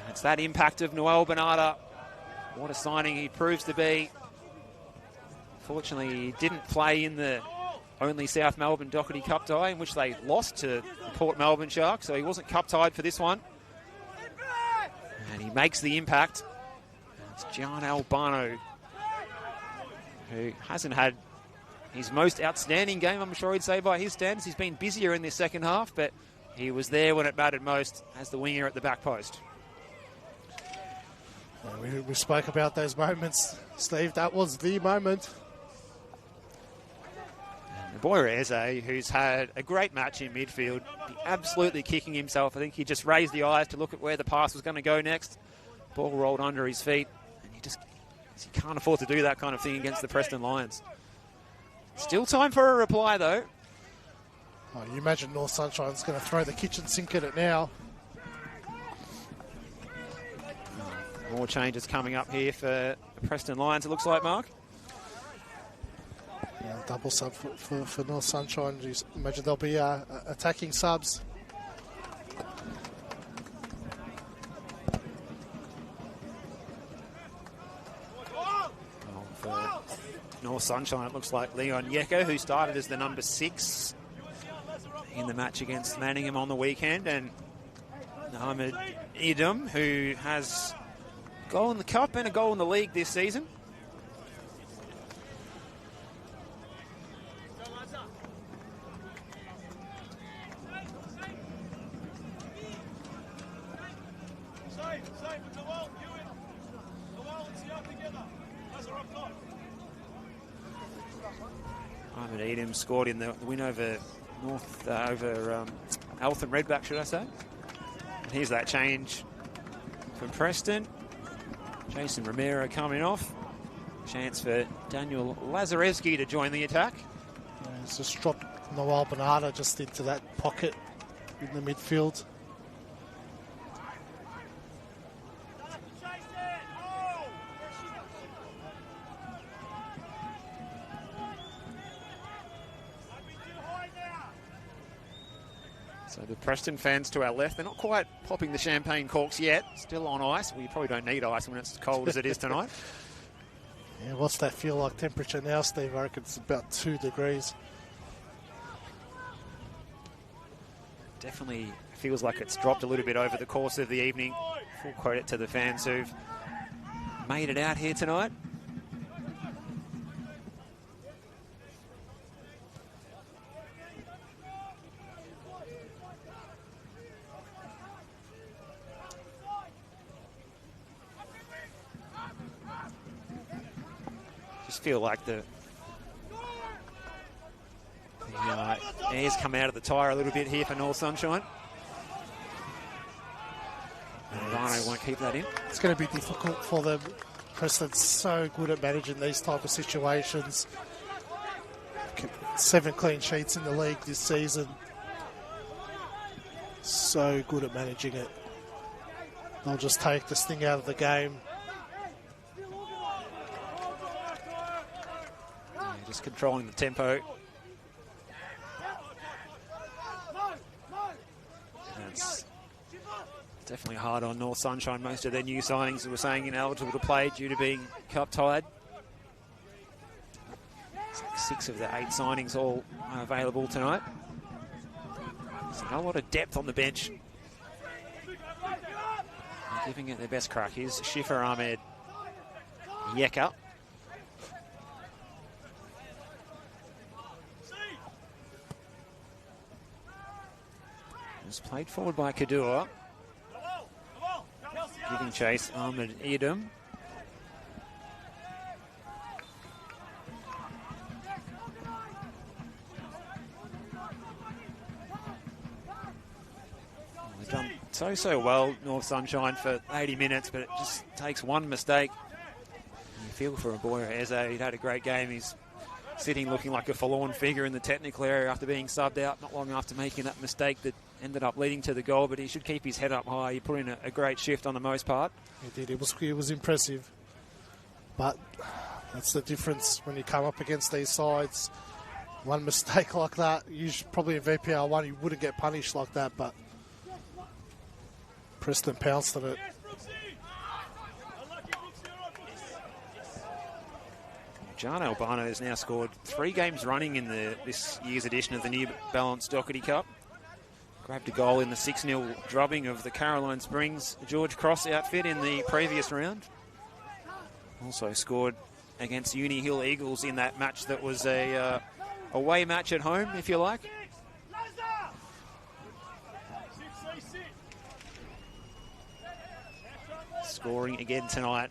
It's that impact of Noel Bernarda. What a signing he proves to be. Fortunately, he didn't play in the only South Melbourne Dockerty Cup tie, in which they lost to the Port Melbourne Sharks, so he wasn't cup tied for this one. And he makes the impact. It's Gian Albano, who hasn't had his most outstanding game, I'm sure he'd say, by his standards. He's been busier in this second half, but he was there when it mattered most as the winger at the back post. We spoke about those moments, Steve. That was the moment. Boyer Eze, who's had a great match in midfield, absolutely kicking himself. I think he just raised the eyes to look at where the pass was going to go next. Ball rolled under his feet, and he can't afford to do that kind of thing against the Preston Lions. Still time for a reply, though. Oh, you imagine North Sunshine's going to throw the kitchen sink at it now. More changes coming up here for the Preston Lions, it looks like, Mark. Yeah, double sub for North Sunshine. You imagine there'll be attacking subs. For North Sunshine, it looks like Leon Yeka, who started as the number 6 in the match against Manningham on the weekend, and Ahmed Idum, who has a goal in the Cup and a goal in the league this season. Ahmed Idum scored in the win over Eltham Redback, should I say. And here's that change from Preston. Jason Romero coming off. Chance for Daniel Lazarevsky to join the attack. Yeah, it's just dropped Noel Bernarda just into that pocket in the midfield. So the Preston fans to our left, they're not quite popping the champagne corks yet. Still on ice. Well, you probably don't need ice when it's as cold as it is tonight. Yeah, what's that feel like temperature now, Steve? I reckon it's about 2 degrees. Definitely feels like it's dropped a little bit over the course of the evening. Full credit to the fans who've made it out here tonight. Just feel like the air's come out of the tyre a little bit here for North Sunshine. Rhino won't keep that in. It's going to be difficult for them. Preston's so good at managing these type of situations. 7 clean sheets in the league this season. So good at managing it. They'll just take this thing out of the game. Just controlling the tempo. That's Definitely hard on North Sunshine. Most of their new signings were saying ineligible to play due to being cup tied. It's like 6 of the 8 signings all are available tonight. So not a lot of depth on the bench. They're giving it their best crack. Here's Shifra Ahmed Yeka. It's played forward by Kadua. Giving chase, Ahmed Edom. They've done so well, North Sunshine, for 80 minutes, but it just takes one mistake. You feel for a boy, Eze. He'd had a great game. He's sitting looking like a forlorn figure in the technical area after being subbed out not long after making that mistake that ended up leading to the goal, but he should keep his head up high. He put in a great shift on the most part. He did. It was impressive. But that's the difference when you come up against these sides. One mistake like that, probably in VPR 1 you wouldn't get punished like that, but Preston pounced on it. John Albano has now scored 3 games running in this year's edition of the New Balance Dockerty Cup. Grabbed a goal in the 6-0 drubbing of the Caroline Springs George Cross outfit in the previous round. Also scored against Uni Hill Eagles in that match that was a away match at home, if you like. Scoring again tonight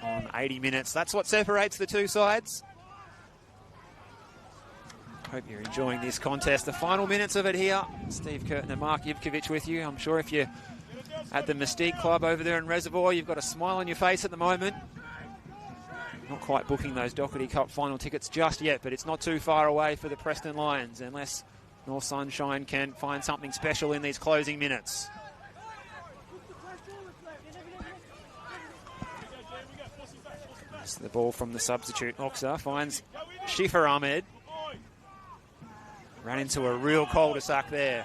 on 80 minutes. That's what separates the two sides. Hope you're enjoying this contest. The final minutes of it here. Steve Curtin and Mark Ivkovic with you. I'm sure if you're at the Mystique Club over there in Reservoir, you've got a smile on your face at the moment. Not quite booking those Dockerty Cup final tickets just yet, but it's not too far away for the Preston Lions unless North Sunshine can find something special in these closing minutes. So the ball from the substitute. Oxa finds Shifra Ahmed. Ran into a real cul-de-sac there.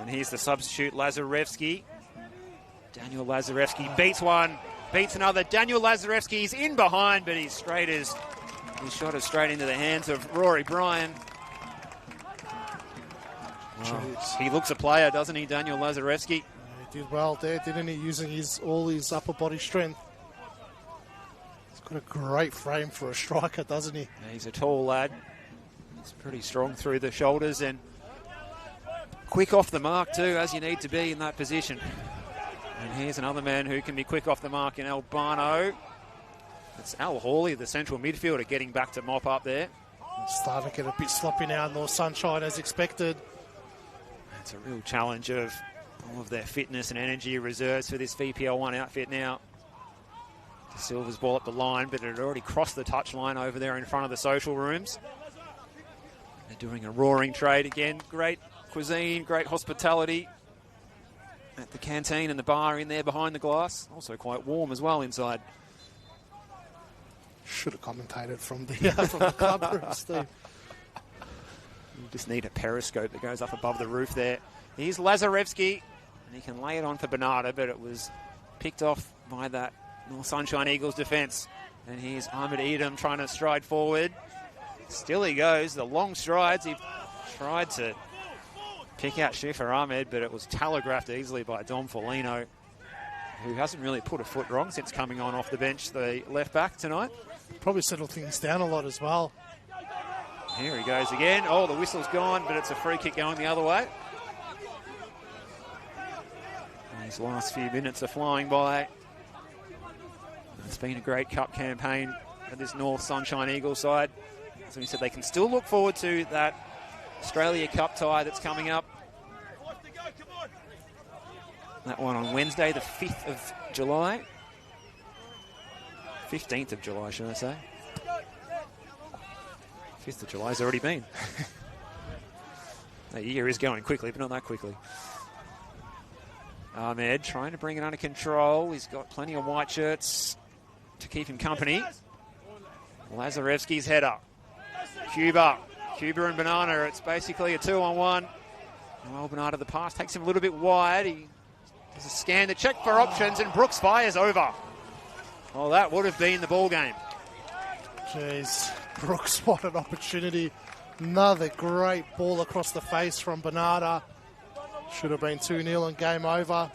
And here's the substitute, Lazarevsky. Daniel Lazarevsky beats one, beats another. Daniel Lazarevsky's in behind, but his shot is straight into the hands of Rory Bryan. Oh, he looks a player, doesn't he, Daniel Lazarevsky? He did well there, didn't he, using all his upper body strength. He's got a great frame for a striker, doesn't he? Yeah, he's a tall lad. He's pretty strong through the shoulders and quick off the mark too, as you need to be in that position. And here's another man who can be quick off the mark in Albano. It's Al Hawley, the central midfielder, getting back to mop up there. It's starting to get a bit sloppy now in North Sunshine as expected. It's a real challenge of all of their fitness and energy reserves for this VPL1 outfit now. De Silva's ball up the line, but it had already crossed the touchline over there in front of the social rooms. They're doing a roaring trade again. Great cuisine, great hospitality at the canteen and the bar in there behind the glass. Also quite warm as well inside. Should have commentated from the club room, Steve. You just need a periscope that goes up above the roof there. Here's Lazarevsky, and he can lay it on for Bernarda, but it was picked off by that North Sunshine Eagles defence. And here's Ahmed Edom trying to stride forward. Still he goes, the long strides. He tried to pick out Shifra Ahmed, but it was telegraphed easily by Dom Foligno, who hasn't really put a foot wrong since coming on off the bench, the left back tonight. Probably settled things down a lot as well. Here he goes again. Oh, the whistle's gone, but it's a free kick going the other way. These last few minutes are flying by. It's been a great cup campaign for this North Sunshine Eagles side. So he said they can still look forward to that Australia Cup tie that's coming up. That one on Wednesday, the 5th of July. 15th of July, should I say. 5th of July's already been. The year is going quickly, but not that quickly. Ahmed trying to bring it under control. He's got plenty of white shirts to keep him company. Lazarevsky's header. Cuba and Banana. It's basically a 2-on-1. Well, Bernarda the pass takes him a little bit wide. He There's a scan to check for options, and Brooks fires over. Well, that would have been the ball game. Jeez, Brooks, what an opportunity. Another great ball across the face from Bernarda. Should have been 2-0 and game over.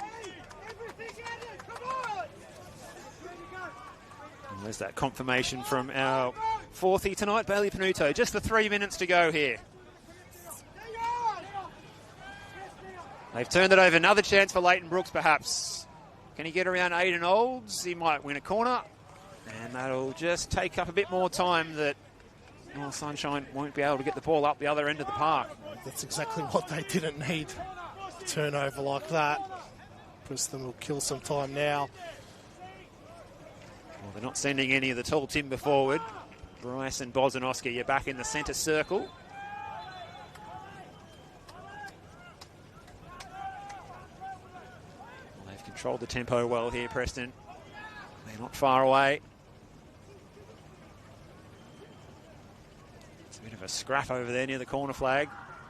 And there's that confirmation from our fourthie tonight, Bailey Panuto. Just the 3 minutes to go here. They've turned it over. Another chance for Leighton Brooks, perhaps. Can he get around Aiden Olds? He might win a corner. And that'll just take up a bit more time that North Sunshine won't be able to get the ball up the other end of the park. That's exactly what they didn't need. Turnover like that. Preston will kill some time now. Well, they're not sending any of the tall timber forward. Bryce and Bozanowski, you're back in the centre circle. They've controlled the tempo well here, Preston. They're not far away. It's a bit of a scrap over there near the corner flag.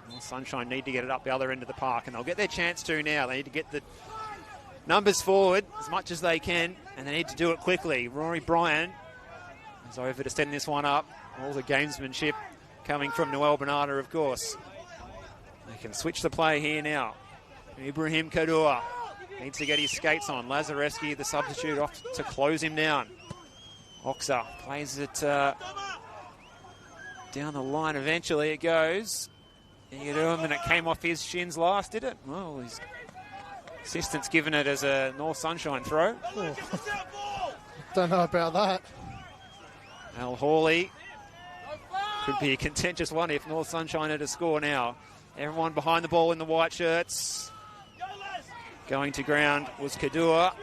North Sunshine need to get it up the other end of the park, and they'll get their chance to now. They need to get the numbers forward as much as they can, and they need to do it quickly. Rory Bryan is over to send this one up. All the gamesmanship coming from Noel Bernarda, of course. They can switch the play here now. Ibrahim Kadua needs to get his skates on. Lazarevsky, the substitute, off to close him down. Oxa plays it down the line. Eventually it goes. And it came off his shins last, did it? Well, his assistant's given it as a North Sunshine throw. Oh. Don't know about that. Al Hawley could be a contentious one if North Sunshine had a score now. Everyone behind the ball in the white shirts. Going to ground was Kadua.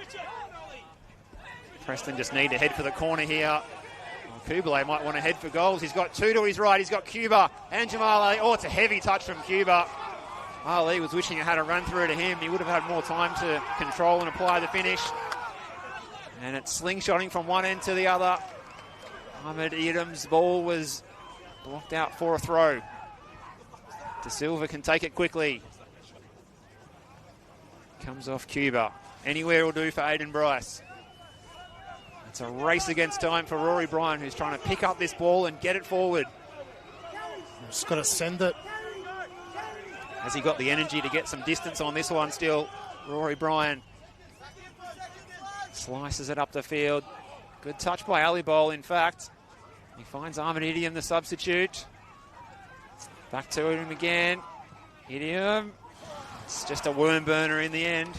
Preston just need to head for the corner here. Kublai might want to head for goals. He's got two to his right. He's got Cuba and Jamal Ali. Oh, it's a heavy touch from Cuba. Ali was wishing it had a run through to him. He would have had more time to control and apply the finish. And it's slingshotting from one end to the other. Ahmed Idam's ball was blocked out for a throw. De Silva can take it quickly. Comes off Cuba. Anywhere will do for Aiden Bryce. It's a race against time for Rory Bryan, who's trying to pick up this ball and get it forward. Just got to send it. Has he got the energy to get some distance on this one still? Rory Bryan slices it up the field. Good touch by Ali Bowl, in fact. He finds Ahmed Idiom, the substitute. Back to him again. Idiom. It's just a worm burner in the end.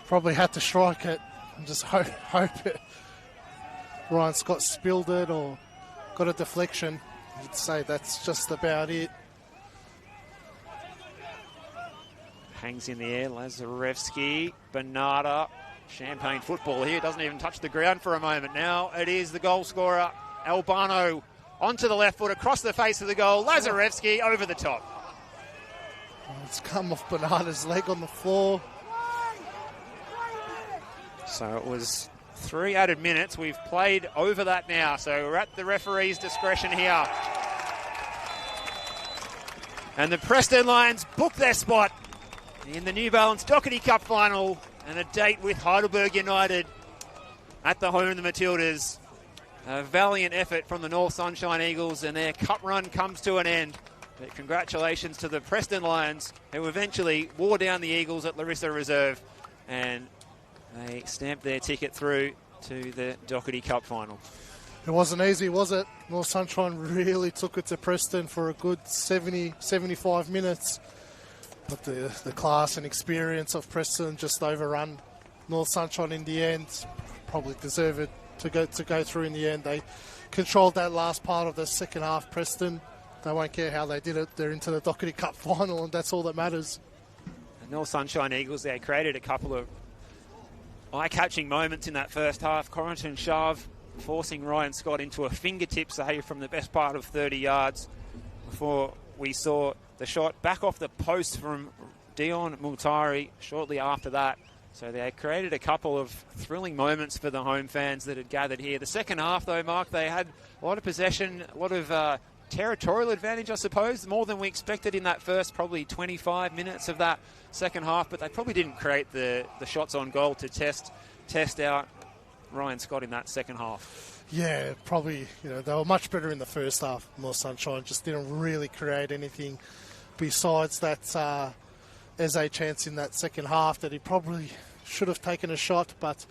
Probably had to strike it. And just hope it. Ryan Scott spilled it or got a deflection. You'd say that's just about it. Hangs in the air. Lazarevsky, Bernarda. Champagne football here. Doesn't even touch the ground for a moment. Now it is the goal scorer, Albano, onto the left foot, across the face of the goal. Lazarevsky over the top. It's come off Bernarda's leg on the floor. So it was 3 added minutes. We've played over that now. So we're at the referee's discretion here. And the Preston Lions book their spot in the New Balance Dockerty Cup final and a date with Heidelberg United at the home of the Matildas. A valiant effort from the North Sunshine Eagles, and their cup run comes to an end. But congratulations to the Preston Lions, who eventually wore down the Eagles at Larissa Reserve, and they stamped their ticket through to the Dockerty Cup final. It wasn't easy, was it? North Sunshine really took it to Preston for a good 70, 75 minutes. But the class and experience of Preston just overrun North Sunshine in the end. Probably deserve it to go through in the end. They controlled that last part of the second half, Preston. They won't care how they did it. They're into the Dockerty Cup final, and that's all that matters. The North Sunshine Eagles, they created a couple of eye-catching moments in that first half. Corrington Shav forcing Ryan Scott into a fingertip save from the best part of 30 yards before we saw the shot back off the post from Dion Multari shortly after that. So they created a couple of thrilling moments for the home fans that had gathered here. The second half, though, Mark, they had a lot of possession, a lot of territorial advantage, I suppose, more than we expected in that first probably 25 minutes of that second half, but they probably didn't create the shots on goal to test out Ryan Scott in that second half. Yeah, probably, they were much better in the first half. North Sunshine just didn't really create anything besides that as a chance in that second half that he probably should have taken a shot, but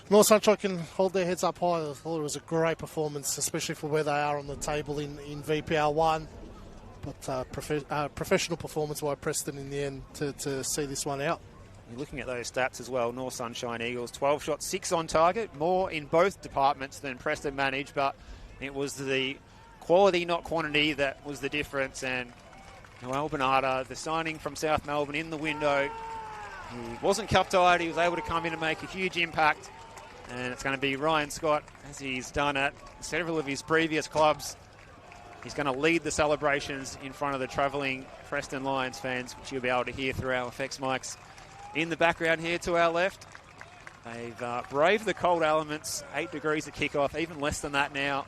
North Sunshine can hold their heads up high. I thought it was a great performance, especially for where they are on the table in VPL 1. But professional performance by Preston in the end to see this one out. You're looking at those stats as well. North Sunshine Eagles, 12 shots, 6 on target. More in both departments than Preston managed, but it was the quality, not quantity, that was the difference. And Noel Bernarda, the signing from South Melbourne in the window, he wasn't cup-tied. He was able to come in and make a huge impact. And it's going to be Ryan Scott, as he's done at several of his previous clubs. He's going to lead the celebrations in front of the travelling Preston Lions fans, which you'll be able to hear through our effects mics in the background here to our left. They've braved the cold elements, 8 degrees at kickoff, even less than that now